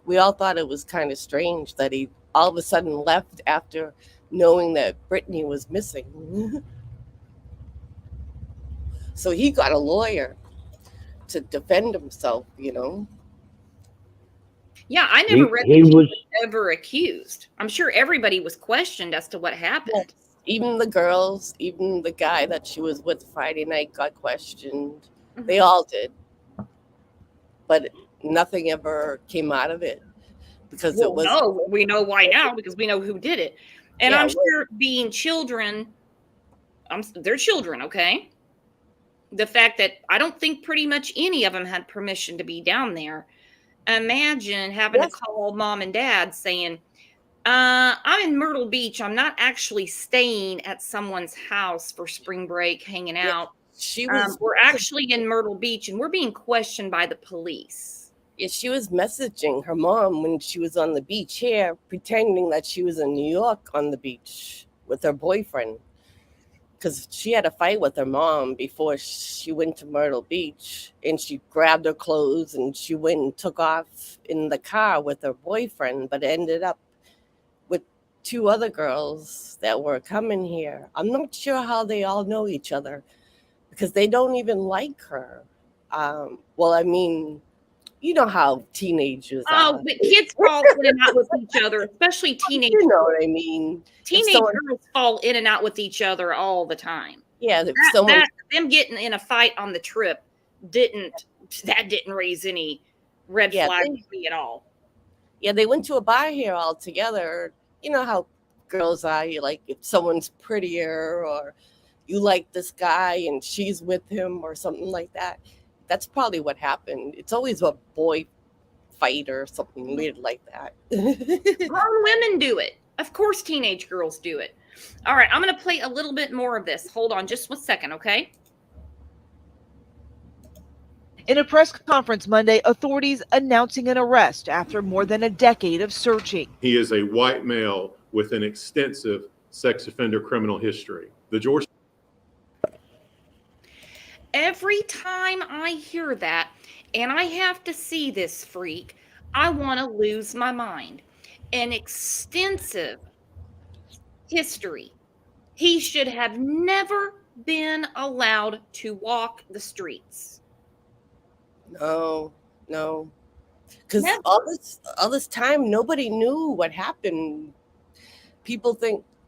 Speaker 12: We all thought it was kind of strange that he all of a sudden left after knowing that Brittanee was missing. So he got a lawyer to defend himself,
Speaker 1: Yeah, I never read that he was ever accused. I'm sure everybody was questioned as to what happened.
Speaker 12: Yes. Even the girls, even the guy that she was with Friday night got questioned. They all did. But nothing ever came out of it because it
Speaker 1: Well,
Speaker 12: was.
Speaker 1: no, we know why now because we know who did it. And
Speaker 12: Yeah,
Speaker 1: I'm
Speaker 12: well-
Speaker 1: sure being children, they're children, okay? The fact that I don't think pretty much any of them had permission to be down there. Imagine having
Speaker 12: Yes.
Speaker 1: to call mom and dad saying, I'm in Myrtle Beach. I'm not actually staying at someone's house for spring break, hanging out.
Speaker 12: She was.
Speaker 1: We're actually in Myrtle Beach and we're being questioned by the police.
Speaker 12: Yeah, she was messaging her mom when she was on the beach here, pretending that she was in New York on the beach with her boyfriend. Because she had a fight with her mom before she went to Myrtle Beach, and she grabbed her clothes and she went and took off in the car with her boyfriend, but ended up with 2 other girls that were coming here. I'm not sure how they all know each other because they don't even like her. Well, I mean, you know how teenagers
Speaker 1: Oh,
Speaker 12: are.
Speaker 1: but kids fall in and out with each other, especially teenage
Speaker 12: You know what I mean?
Speaker 1: teenage
Speaker 12: someone-
Speaker 1: girls fall in and out with each other all the time.
Speaker 12: Yeah, if someone
Speaker 1: Them getting in a fight on the trip didn't raise any red
Speaker 12: Yeah,
Speaker 1: flags
Speaker 12: they-
Speaker 1: for me at all.
Speaker 12: Yeah, they went to a bar here all together. You know how girls are. You like if someone's prettier or you like this guy and she's with him or something like that. That's probably what happened. It's always a boy fight or something weird like that.
Speaker 1: Grown women do it. Of course, teenage girls do it. All right, I'm going to play a little bit more of this. Hold on just 1 second, okay?
Speaker 11: In a press conference Monday, authorities announcing an arrest after more than a decade of searching.
Speaker 13: He is a white male with an extensive sex offender criminal history. The George
Speaker 1: Every time I hear that and I have to see this freak, I want to lose my mind. An extensive history. He should have never been allowed to walk the streets.
Speaker 12: No. Because
Speaker 1: Never.
Speaker 12: all this time, nobody knew what happened. People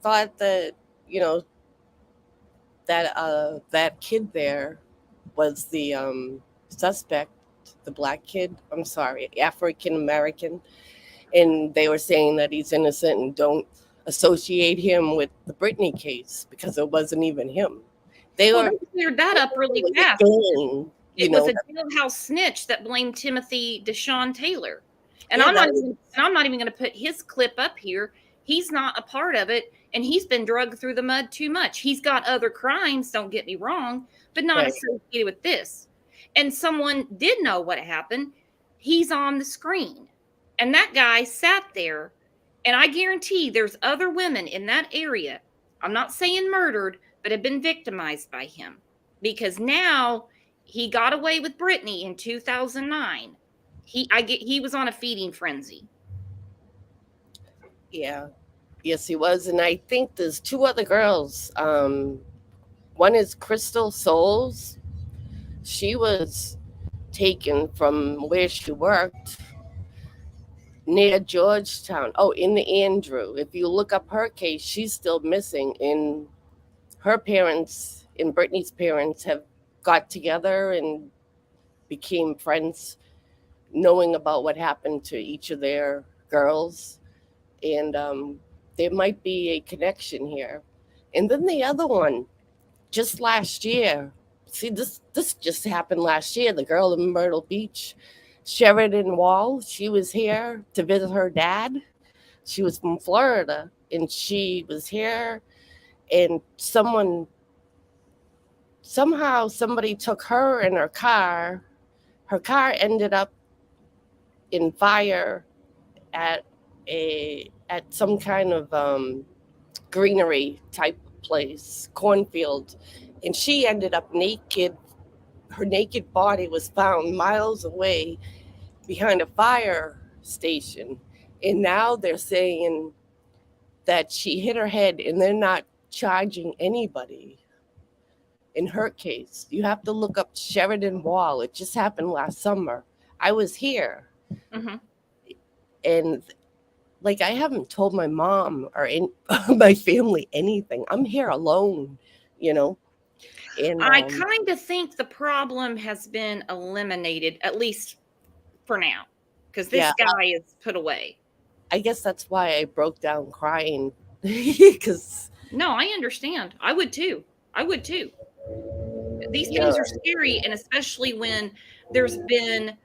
Speaker 12: thought that that kid there was the suspect, the black kid. I'm sorry, African American, and they were saying that he's innocent and don't associate him with the Brittanee case because it wasn't even him. They
Speaker 1: cleared that up really fast. It was a jailhouse snitch that blamed Timothy Deshaun Taylor. And I'm not even going to put his clip up here. He's not a part of it, and he's been drugged through the mud too much. He's got other crimes, don't get me wrong, but not associated with this. And someone did know what happened. He's on the screen. And that guy sat there, and I guarantee there's other women in that area, I'm not saying murdered, but have been victimized by him. Because now he got away with Brittanee in 2009. He was on a feeding frenzy.
Speaker 12: Yeah. Yes, he was. And I think there's 2 other girls. One is Crystal Souls. She was taken from where she worked near Georgetown. Oh, in the Andrew. If you look up her case, she's still missing. And her parents and Brittany's parents have got together and became friends, knowing about what happened to each of their girls. And there might be a connection here. And then the other one, just last year, see, this just happened last year, the girl in Myrtle Beach, Sheridan Wall, she was here to visit her dad. She was from Florida, and she was here, and somehow somebody took her and her car. Her car ended up in fire at some kind of greenery type place, cornfield, and she ended up naked. Her naked body was found miles away behind a fire station, and now they're saying that she hit her head, and they're not charging anybody in her case. You have to look up Sheridan Wall. It just happened last summer. I was here.
Speaker 1: Mm-hmm.
Speaker 12: And like, I haven't told my mom or my family anything. I'm here alone, And
Speaker 1: I kind of think the problem has been eliminated, at least for now, because this
Speaker 12: yeah,
Speaker 1: guy is put away.
Speaker 12: I guess that's why I broke down crying because
Speaker 1: No, I understand. I would too. I would too. These
Speaker 12: yeah,
Speaker 1: things are scary, and especially when there's been,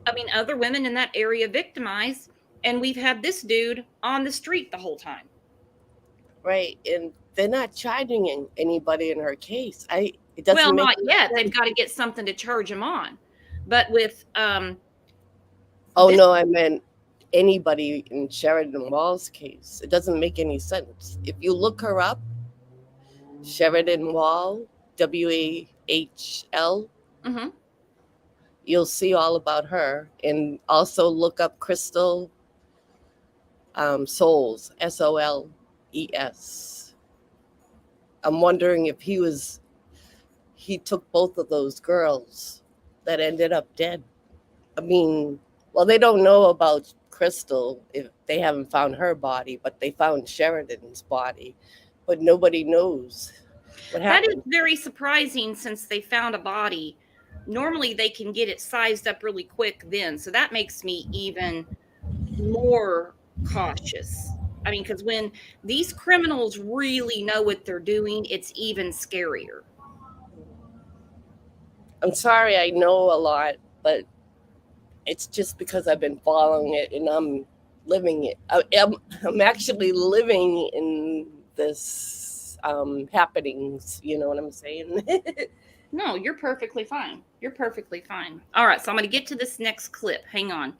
Speaker 1: I mean, other women in that area victimized, and we've had this dude on the street the whole time.
Speaker 12: right. And they're not charging anybody in her case. It
Speaker 1: Well,
Speaker 12: doesn't make
Speaker 1: not
Speaker 12: any
Speaker 1: yet. They've
Speaker 12: sense.
Speaker 1: got to get something to charge him on. But with
Speaker 12: Oh
Speaker 1: this,
Speaker 12: no, I meant anybody in Sheridan Wall's case. It doesn't make any sense. If you look her up, Sheridan Wall, WAHL,
Speaker 1: mhm.
Speaker 12: you'll see all about her. And also look up Crystal Souls, SOLES. I'm wondering if he took both of those girls that ended up dead. I mean, well, they don't know about Crystal if they haven't found her body, but they found Sheridan's body. But nobody knows what
Speaker 1: That is
Speaker 12: happened.
Speaker 1: very surprising since they found a body. Normally they can get it sized up really quick then. So that makes me even more cautious. I mean, because when these criminals really know what they're doing, it's even scarier.
Speaker 12: I'm sorry, I know a lot, but it's just because I've been following it and I'm living it. I'm actually living in this happenings. You know what I'm saying?
Speaker 1: No, you're perfectly fine. You're perfectly fine. All right, so I'm going to get to this next clip. Hang on.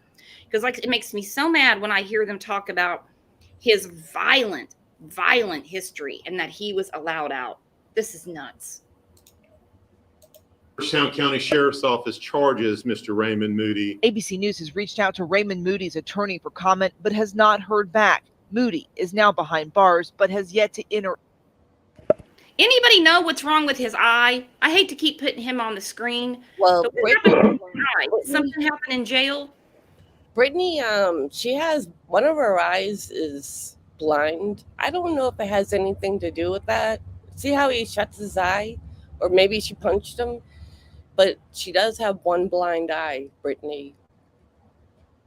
Speaker 1: Because like it makes me so mad when I hear them talk about his violent history and that he was allowed out. This is nuts.
Speaker 13: Georgetown County Sheriff's Office charges Mr. Raymond Moody.
Speaker 11: ABC News has reached out to Raymond Moody's attorney for comment, but has not heard back. Moody is now behind bars, but has yet to enter.
Speaker 1: Anybody know what's wrong with his eye? I hate to keep putting him on the screen.
Speaker 12: Well,
Speaker 1: But what happened to his eye? Did something happen in jail?
Speaker 12: Brittany, she has one of her eyes is blind. I don't know if it has anything to do with that. See how he shuts his eye? Or maybe she punched him. But she does have one blind eye, Brittany.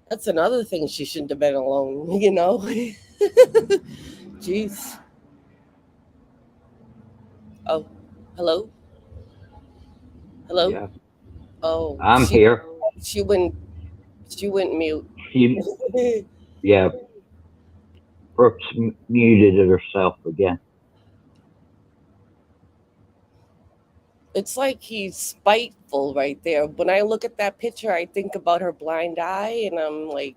Speaker 12: That's another thing she shouldn't have been alone, you know? Jeez. Oh, hello? Hello?
Speaker 2: Yeah,
Speaker 12: Oh,
Speaker 2: I'm here.
Speaker 12: She went mute.
Speaker 2: Yeah, Brooks muted herself again.
Speaker 12: It's like he's spiteful right there. When I look at that picture, I think about her blind eye, and I'm like,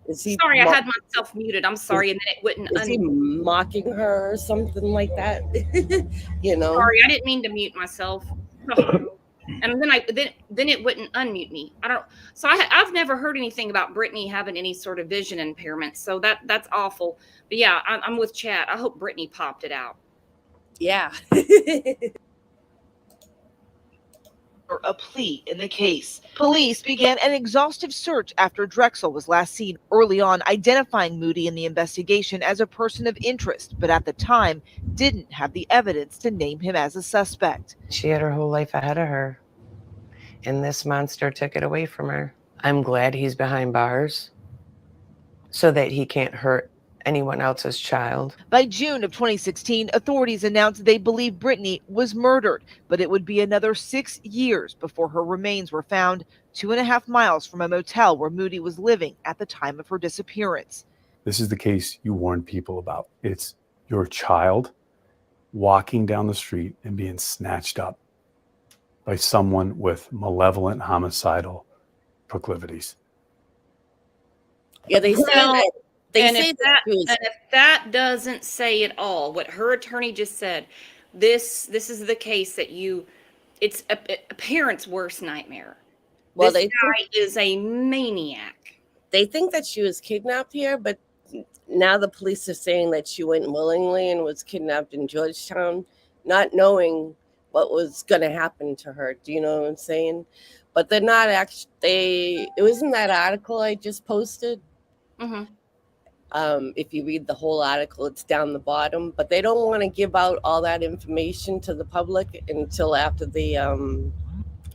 Speaker 12: is he?
Speaker 1: Sorry, I had myself muted. I'm sorry, and then it wouldn't.
Speaker 12: Is he mocking her or something like that? You know.
Speaker 1: Sorry, I didn't mean to mute myself. And then it wouldn't unmute me. I don't. So I've never heard anything about Brittanee having any sort of vision impairment. So that's awful. But yeah, I'm with Chad. I hope Brittanee popped it out.
Speaker 12: Yeah.
Speaker 11: A plea in the case. Police began an exhaustive search after Drexel was last seen early on, identifying Moody in the investigation as a person of interest, but at the time didn't have the evidence to name him as a suspect.
Speaker 10: She had her whole life ahead of her, and this monster took it away from her. I'm glad he's behind bars so that he can't hurt anyone else's child.
Speaker 11: By June of 2016, authorities announced they believe Brittanee was murdered, but it would be another 6 years before her remains were found 2.5 miles from a motel where Moody was living at the time of her disappearance.
Speaker 14: This is the case you warn people about. It's your child walking down the street and being snatched up by someone with malevolent homicidal proclivities.
Speaker 12: Yeah, they say that.
Speaker 1: If that doesn't say it all, what her attorney just said, this is the case that it's a parent's worst nightmare.
Speaker 12: Well,
Speaker 1: this guy is a maniac.
Speaker 12: They think that she was kidnapped here, but now the police are saying that she went willingly and was kidnapped in Georgetown, not knowing what was going to happen to her. Do you know what I'm saying? But they're not actually. It was in that article I just posted.
Speaker 1: Mm-hmm.
Speaker 12: If you read the whole article, it's down the bottom, but they don't want to give out all that information to the public until after the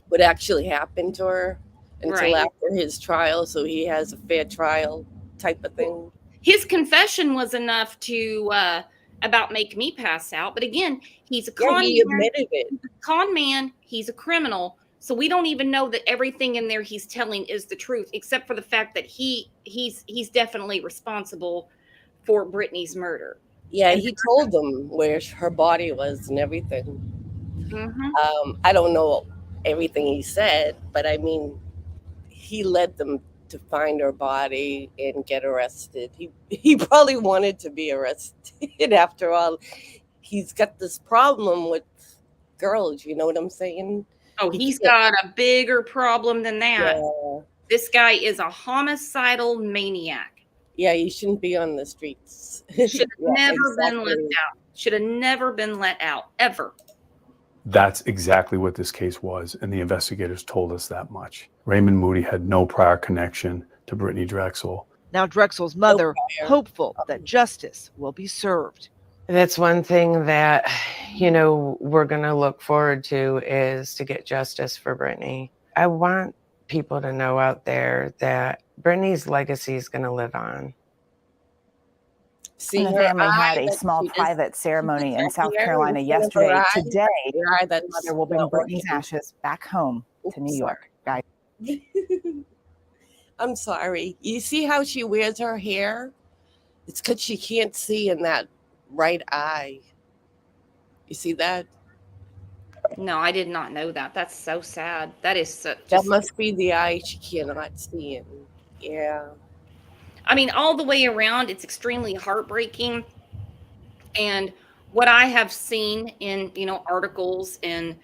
Speaker 12: what actually happened to her, until
Speaker 1: Right.
Speaker 12: after his trial, so he has a fair trial type of thing.
Speaker 1: His confession was enough to about make me pass out. But again, he's a
Speaker 12: Yeah,
Speaker 1: con
Speaker 12: he
Speaker 1: man.
Speaker 12: admitted it.
Speaker 1: He's a con man. He's a criminal. So we don't even know that everything in there he's telling is the truth, except for the fact that he's definitely responsible for Brittany's murder.
Speaker 12: Yeah, he told them where her body was and everything.
Speaker 1: Mm-hmm.
Speaker 12: I don't know everything he said, but I mean, he led them to find her body and get arrested. He probably wanted to be arrested. After all, he's got this problem with girls. You know what I'm saying?
Speaker 1: Oh, he's got a bigger problem than that.
Speaker 12: Yeah.
Speaker 1: This guy is a homicidal maniac.
Speaker 12: Yeah, he shouldn't be on the streets.
Speaker 1: Should have
Speaker 12: Yeah,
Speaker 1: never been let
Speaker 12: exactly.
Speaker 1: out. Should have never been let out, ever.
Speaker 14: That's exactly what this case was, and the investigators told us that much. Raymond Moody had no prior connection to Brittanee Drexel.
Speaker 11: Now Drexel's mother hopeful that justice will be served.
Speaker 10: That's one thing that, you know, we're going to look forward to is to get justice for Brittanee. I want people to know out there that Brittanee's legacy is going to live on.
Speaker 9: And the family had a small private ceremony in South Carolina yesterday. Today, the mother will bring Brittanee's ashes back home to New York. Guys.
Speaker 12: I'm sorry. You see how she wears her hair? It's because she can't see in that right eye. You see that?
Speaker 1: No, I did not know that. That's so sad. That is so.
Speaker 12: That must be the eye she cannot see in. Yeah.
Speaker 1: I mean, all the way around, it's extremely heartbreaking. And what I have seen in, you know, articles and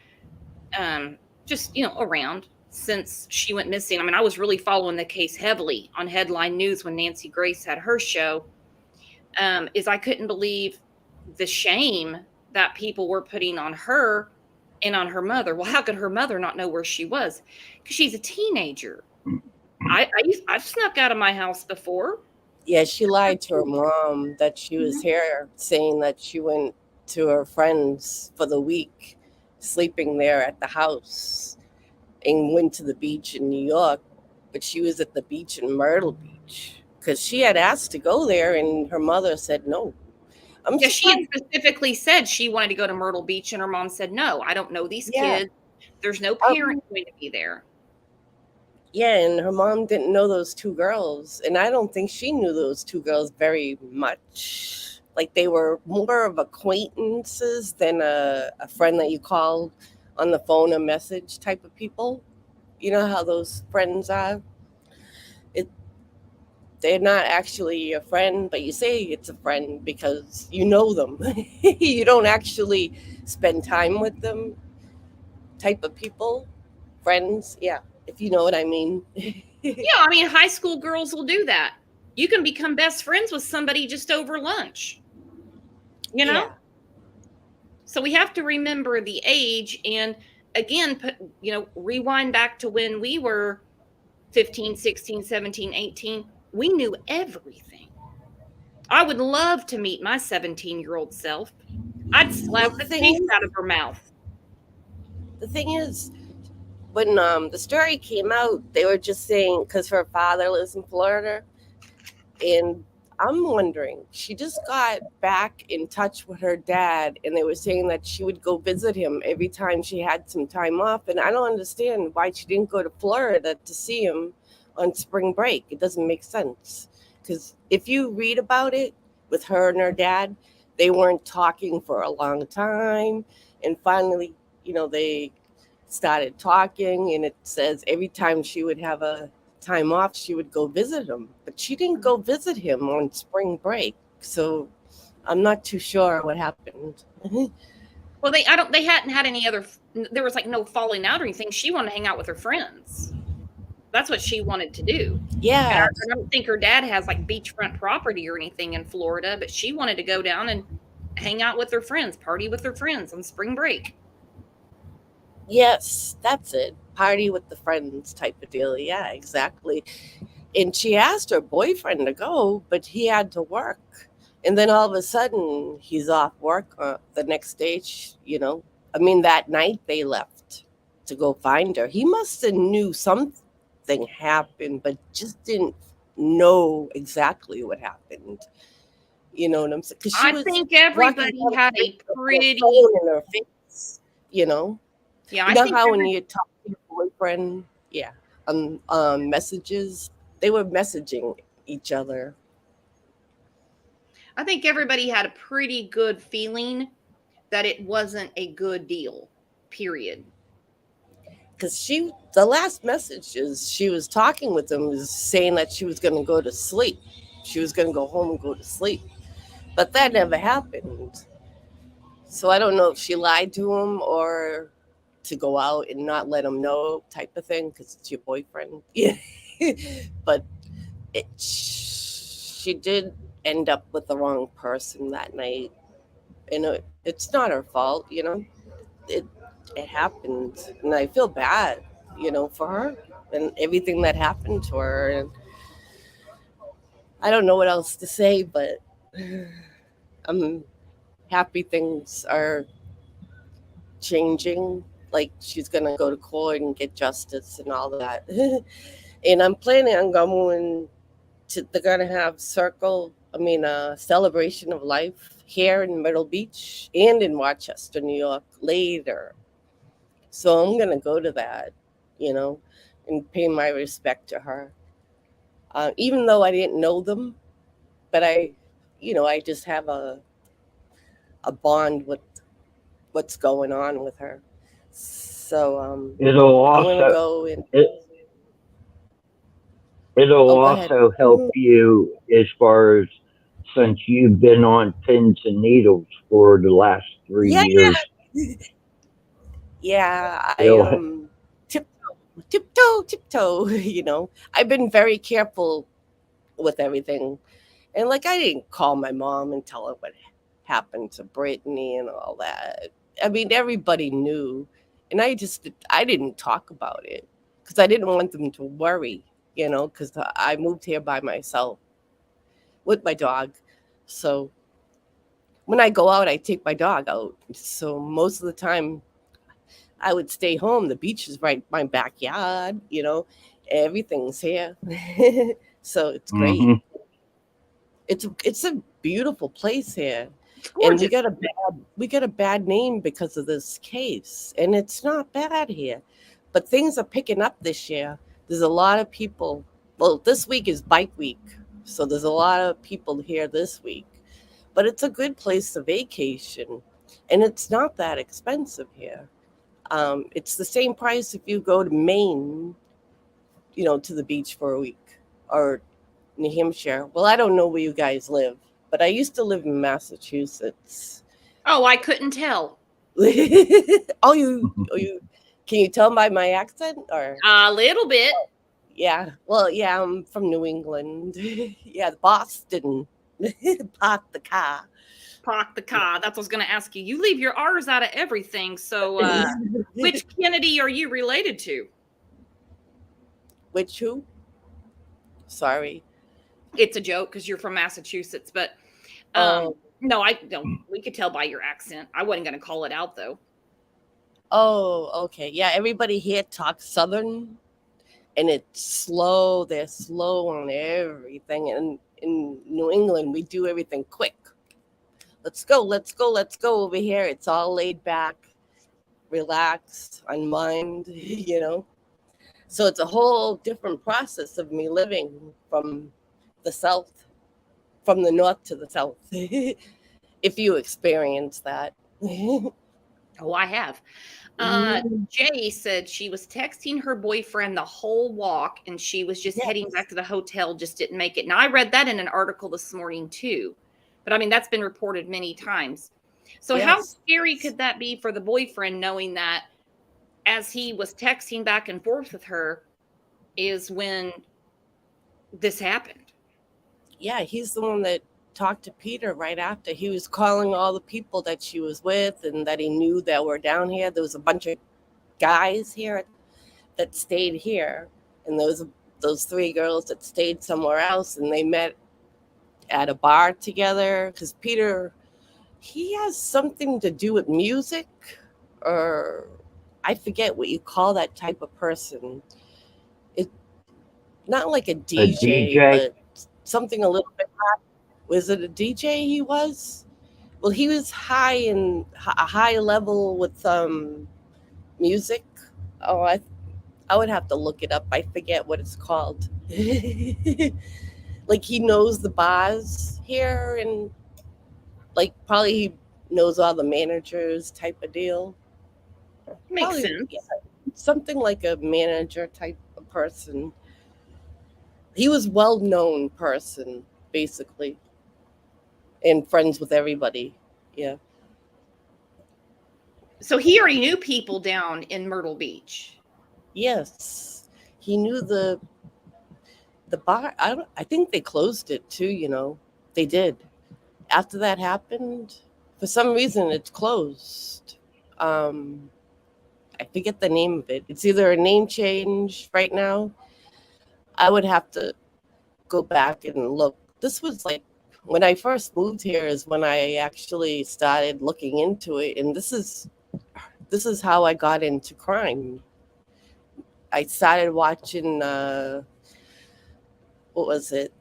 Speaker 1: just, you know, around since she went missing. I mean, I was really following the case heavily on Headline News when Nancy Grace had her show. Is I couldn't believe the shame that people were putting on her and on her mother. Well, how could her mother not know where she was? Because she's a teenager. I've snuck out of my house before.
Speaker 12: Yeah, she lied to her mom that she was here, saying that she went to her friends for the week, sleeping there at the house, and went to the beach in New York. But she was at the beach in Myrtle Beach because she had asked to go there, and her mother said no.
Speaker 1: Yeah, she had specifically said she wanted to go to Myrtle Beach, and her mom said, no, I don't know these kids. There's no parent going to be there.
Speaker 12: Yeah, and her mom didn't know those two girls, and I don't think she knew those two girls very much. Like, they were more of acquaintances than a friend that you call on the phone, a message type of people. You know how those friends are? They're not actually a friend, but you say it's a friend because you know them. You don't actually spend time with them type of people. Friends, yeah, if you know what I mean.
Speaker 1: Yeah, I mean, high school girls will do that. You can become best friends with somebody just over lunch. You know?
Speaker 12: Yeah.
Speaker 1: So we have to remember the age and, again, rewind back to when we were 15, 16, 17, 18. We knew everything. I would love to meet my 17-year-old self. I'd slap the taste out of her mouth.
Speaker 12: The thing is, when the story came out, they were just saying, because her father lives in Florida, and I'm wondering, she just got back in touch with her dad, and they were saying that she would go visit him every time she had some time off, and I don't understand why she didn't go to Florida to see him on spring break. It doesn't make sense, because if you read about it with her and her dad, they weren't talking for a long time, and finally, they started talking, and it says every time she would have a time off, she would go visit him, but she didn't go visit him on spring break. So I'm not too sure what happened.
Speaker 1: Well, they hadn't had any other, there was like no falling out or anything. She wanted to hang out with her friends. That's what she wanted to do.
Speaker 12: Yeah.
Speaker 1: And I don't think her dad has like beachfront property or anything in Florida, but she wanted to go down and hang out with her friends, party with her friends on spring break.
Speaker 12: Yes, that's it. Party with the friends type of deal. Yeah, exactly. And she asked her boyfriend to go, but he had to work. And then all of a sudden, he's off work the next day, that night they left to go find her. He must have knew something happened, but just didn't know exactly what happened. You know what I'm saying? Because she
Speaker 1: I
Speaker 12: was
Speaker 1: think
Speaker 12: walking
Speaker 1: everybody
Speaker 12: down the
Speaker 1: had
Speaker 12: street
Speaker 1: a
Speaker 12: with her
Speaker 1: pretty,
Speaker 12: phone in her face, you know?
Speaker 1: yeah,
Speaker 12: You
Speaker 1: I
Speaker 12: know
Speaker 1: think
Speaker 12: how when you talk to your boyfriend, on messages, they were messaging each other.
Speaker 1: I think everybody had a pretty good feeling that it wasn't a good deal, period.
Speaker 12: Because the last messages she was talking with him was saying that she was going to go to sleep. She was going to go home and go to sleep. But that never happened. So I don't know if she lied to him or to go out and not let him know type of thing because it's your boyfriend. Yeah. But she did end up with the wrong person that night. And it's not her fault, it happened, and I feel bad, for her and everything that happened to her. And I don't know what else to say, but I'm happy things are changing. Like she's gonna go to court and get justice and all that. And I'm planning on going to. They're gonna have a celebration of life here in Myrtle Beach and in Rochester, New York later. So I'm gonna go to that, you know, and pay my respect to her. Even though I didn't know them, but I just have a bond with what's going on with her. So
Speaker 2: It'll
Speaker 12: I'm gonna
Speaker 2: also
Speaker 12: go and
Speaker 2: it, it'll
Speaker 12: go ahead.
Speaker 2: also help you as far as since you've been on pins and needles for the last three
Speaker 12: Yeah,
Speaker 2: years.
Speaker 12: yeah. I
Speaker 2: It'll,
Speaker 12: tiptoe. I've been very careful with everything. And like I didn't call my mom and tell her what happened to Brittany and all that. I mean, everybody knew, and I didn't talk about it because I didn't want them to worry, because I moved here by myself with my dog. So when I go out, I take my dog out. So most of the time, I would stay home. The beach is right my backyard. Everything's here, so it's great.
Speaker 2: mhm.
Speaker 12: It's a beautiful place here.
Speaker 1: It's
Speaker 12: And
Speaker 1: gorgeous.
Speaker 12: we got a bad name because of this case, and it's not bad here. But things are picking up this year. There's a lot of people. Well, this week is bike week, so there's a lot of people here this week. But it's a good place to vacation, and it's not that expensive here. It's the same price if you go to Maine, to the beach for a week, or New Hampshire. Well, I don't know where you guys live, but I used to live in Massachusetts.
Speaker 1: Oh, I couldn't tell.
Speaker 12: Oh, you can you tell by my accent or?
Speaker 1: A little bit.
Speaker 12: Yeah. Well, yeah, I'm from New England. Yeah, Boston. Park the car.
Speaker 1: Park the car. That's what I was going to ask you. You leave your R's out of everything. So, which Kennedy are you related to?
Speaker 12: Which who? Sorry.
Speaker 1: It's a joke because you're from Massachusetts, but no, I don't. We could tell by your accent. I wasn't going to call it out though.
Speaker 12: Oh, okay. Yeah, everybody here talks Southern, and it's slow. They're slow on everything. And in New England, we do everything quick. Let's go, let's go, let's go over here. It's all laid back, relax, unwind, So it's a whole different process of me living from the South, from the North to the South, if you experience that.
Speaker 1: Oh, I have. Jay said she was texting her boyfriend the whole walk and she was just heading back to the hotel, just didn't make it. Now, I read that in an article this morning too. But I mean, that's been reported many times. So how scary could that be for the boyfriend knowing that as he was texting back and forth with her is when this happened?
Speaker 12: Yeah, he's the one that talked to Peter right after. He was calling all the people that she was with and that he knew that were down here. There was a bunch of guys here that stayed here, and there was those 3 girls that stayed somewhere else, and they met at a bar together because Peter, he has something to do with music, or I forget what you call that type of person. It's not like a
Speaker 2: A
Speaker 12: DJ,
Speaker 2: DJ.
Speaker 12: but something a little bit high. Was it a DJ he was? Well, he was a high level with music. Oh, I would have to look it up. I forget what it's called. Like he knows the bars here, and like probably he knows all the managers type of deal.
Speaker 1: Makes
Speaker 12: Probably,
Speaker 1: sense.
Speaker 12: yeah, something like a manager type of person. He was well-known person, basically, and friends with everybody. Yeah.
Speaker 1: So he already knew people down in Myrtle Beach.
Speaker 12: Yes, he knew the bar. I think they closed it too. You know, they did. After that happened, for some reason, it's closed. I forget the name of it. It's either a name change right now. I would have to go back and look. This was like when I first moved here is when I actually started looking into it, and this is how I got into crime. I started watching what was it?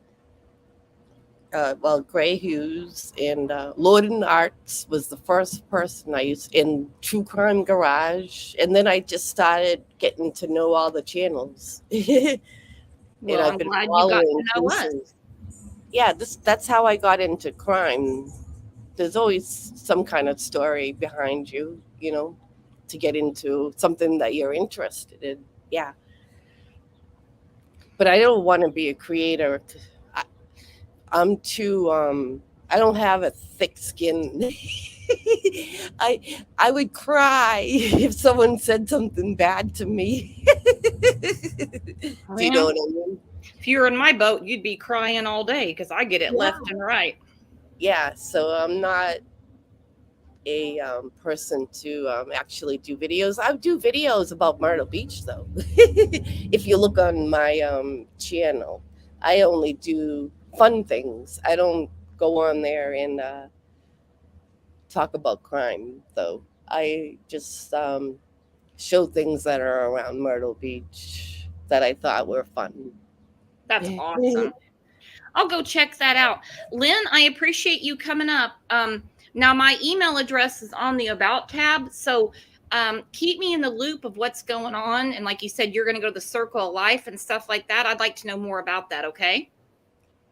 Speaker 12: Gray Hughes and Lord and Arts was the first person I used in True Crime Garage, and then I just started getting to know all the channels. And
Speaker 1: Well,
Speaker 12: I've
Speaker 1: I'm
Speaker 12: been
Speaker 1: glad you got to
Speaker 12: following
Speaker 1: know us.
Speaker 12: cases. Yeah, that's how I got into crime. There's always some kind of story behind you, you know, to get into something that you're interested in. Yeah. But I don't want to be a creator. I'm too I don't have a thick skin. I would cry if someone said something bad to me. Do you know what I mean?
Speaker 1: If you were in my boat, you'd be crying all day because I get it left and right.
Speaker 12: Yeah, so I'm not a person to actually do videos. I do videos about Myrtle Beach, though. If you look on my channel, I only do fun things. I don't go on there and talk about crime, though. I just show things that are around Myrtle Beach that I thought were fun.
Speaker 1: That's awesome. I'll go check that out. Lynn, I appreciate you coming up. Now, my email address is on the About tab, so keep me in the loop of what's going on. And like you said, you're going to go to the Circle of Life and stuff like that. I'd like to know more about that, okay?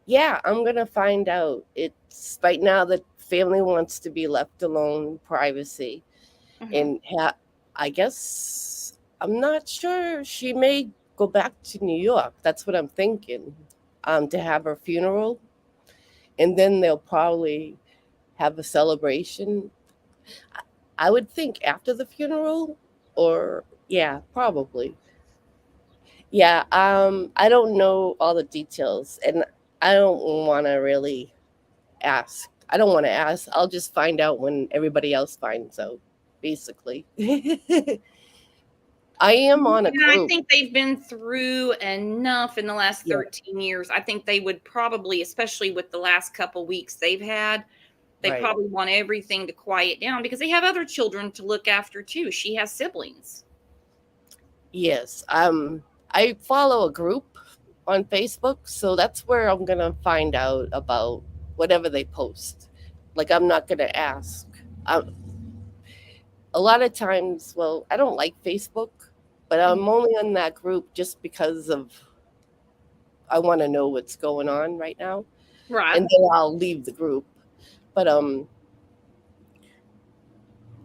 Speaker 12: Yeah, I'm going to find out. It's right now the family wants to be left alone, privacy. And I guess, I'm not sure, she may go back to New York. That's what I'm thinking, to have her funeral. And then they'll probably have a celebration. I would think after the funeral, or yeah, probably. Yeah, I don't know all the details, and I don't want to really ask. I don't want to ask. I'll just find out when everybody else finds out, basically. I am on a
Speaker 1: And I
Speaker 12: group.
Speaker 1: think they've been through enough in the last 13 years. I think they would probably, especially with the last couple weeks they've had, they
Speaker 12: Right.
Speaker 1: probably want everything to quiet down because they have other children to look after too. She has siblings.
Speaker 12: Yes. I follow a group on Facebook, so that's where I'm gonna find out about whatever they post. Like, I'm not gonna ask. A lot of times, well, I don't like Facebook, but I'm only on that group just because of I want to know what's going on right now.
Speaker 1: Right.
Speaker 12: And then I'll leave the group. But oh,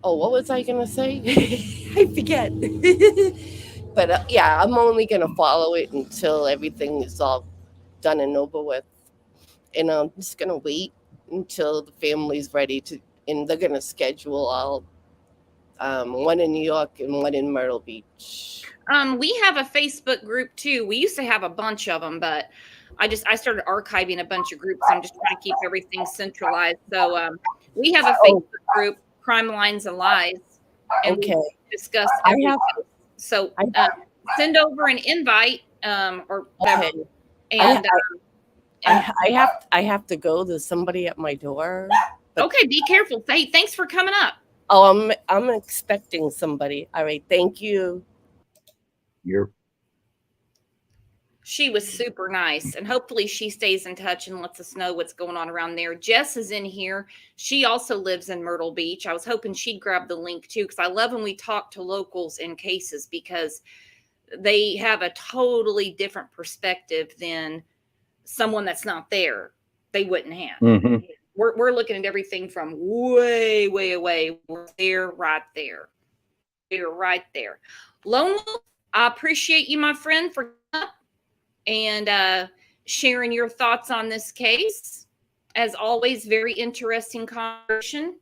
Speaker 12: what was I gonna say? I forget. But yeah, I'm only gonna follow it until everything is all done and over with, and I'm just gonna wait until the family's ready to, and they're gonna schedule all one in New York and one in Myrtle Beach.
Speaker 1: We have a Facebook group too. We used to have a bunch of them, but I started archiving a bunch of groups. I'm just trying to keep everything centralized. So we have a Facebook group, Crime Lines and Lies, and we discuss everything. So send over an invite or
Speaker 12: Okay.
Speaker 1: Beverly. And
Speaker 12: I have to go. There's somebody at my door.
Speaker 1: Okay, be careful. Hey, thanks for coming up.
Speaker 12: Oh, I'm expecting somebody. All right, thank you.
Speaker 1: She was super nice, and hopefully she stays in touch and lets us know what's going on around there. Jess is in here. She also lives in Myrtle Beach. I was hoping she'd grab the link too, because I love when we talk to locals in cases, because they have a totally different perspective than someone that's not there. They wouldn't have.
Speaker 2: Mm-hmm.
Speaker 1: We're looking at everything from way, way away. We're there, right there. We're right there. Lone Wolf, I appreciate you, my friend, for coming up and sharing your thoughts on this case. As always, very interesting conversation.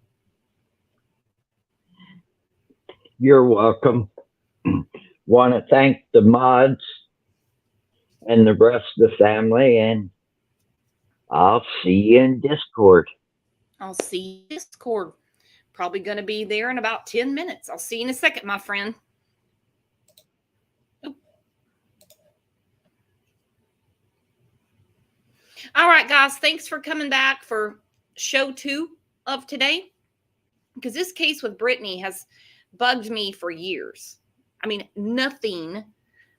Speaker 2: You're welcome. Want to thank the mods and the rest of the family, and I'll see you in Discord.
Speaker 1: I'll see you in Discord. Probably going to be there in about 10 minutes. I'll see you in a second, my friend. All right, guys, thanks for coming back for show 2 of today, because this case with Brittanee has bugged me for years. I mean, nothing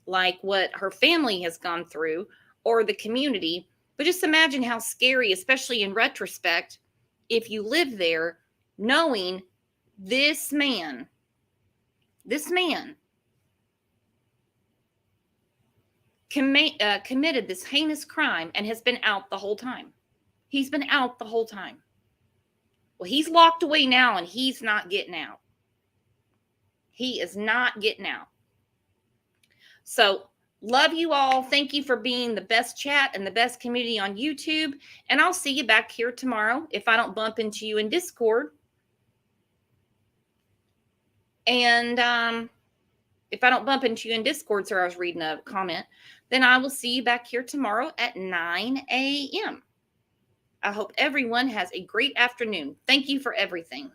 Speaker 1: like what her family has gone through or the community, but just imagine how scary, especially in retrospect, if you live there knowing this man committed this heinous crime and has been out the whole time. He's been out the whole time. Well, he's locked away now and he's not getting out. He is not getting out. So, love you all. Thank you for being the best chat and the best community on YouTube. And I'll see you back here tomorrow if I don't bump into you in Discord. And if I don't bump into you in Discord, sir, I was reading a comment, then I will see you back here tomorrow at 9 a.m. I hope everyone has a great afternoon. Thank you for everything.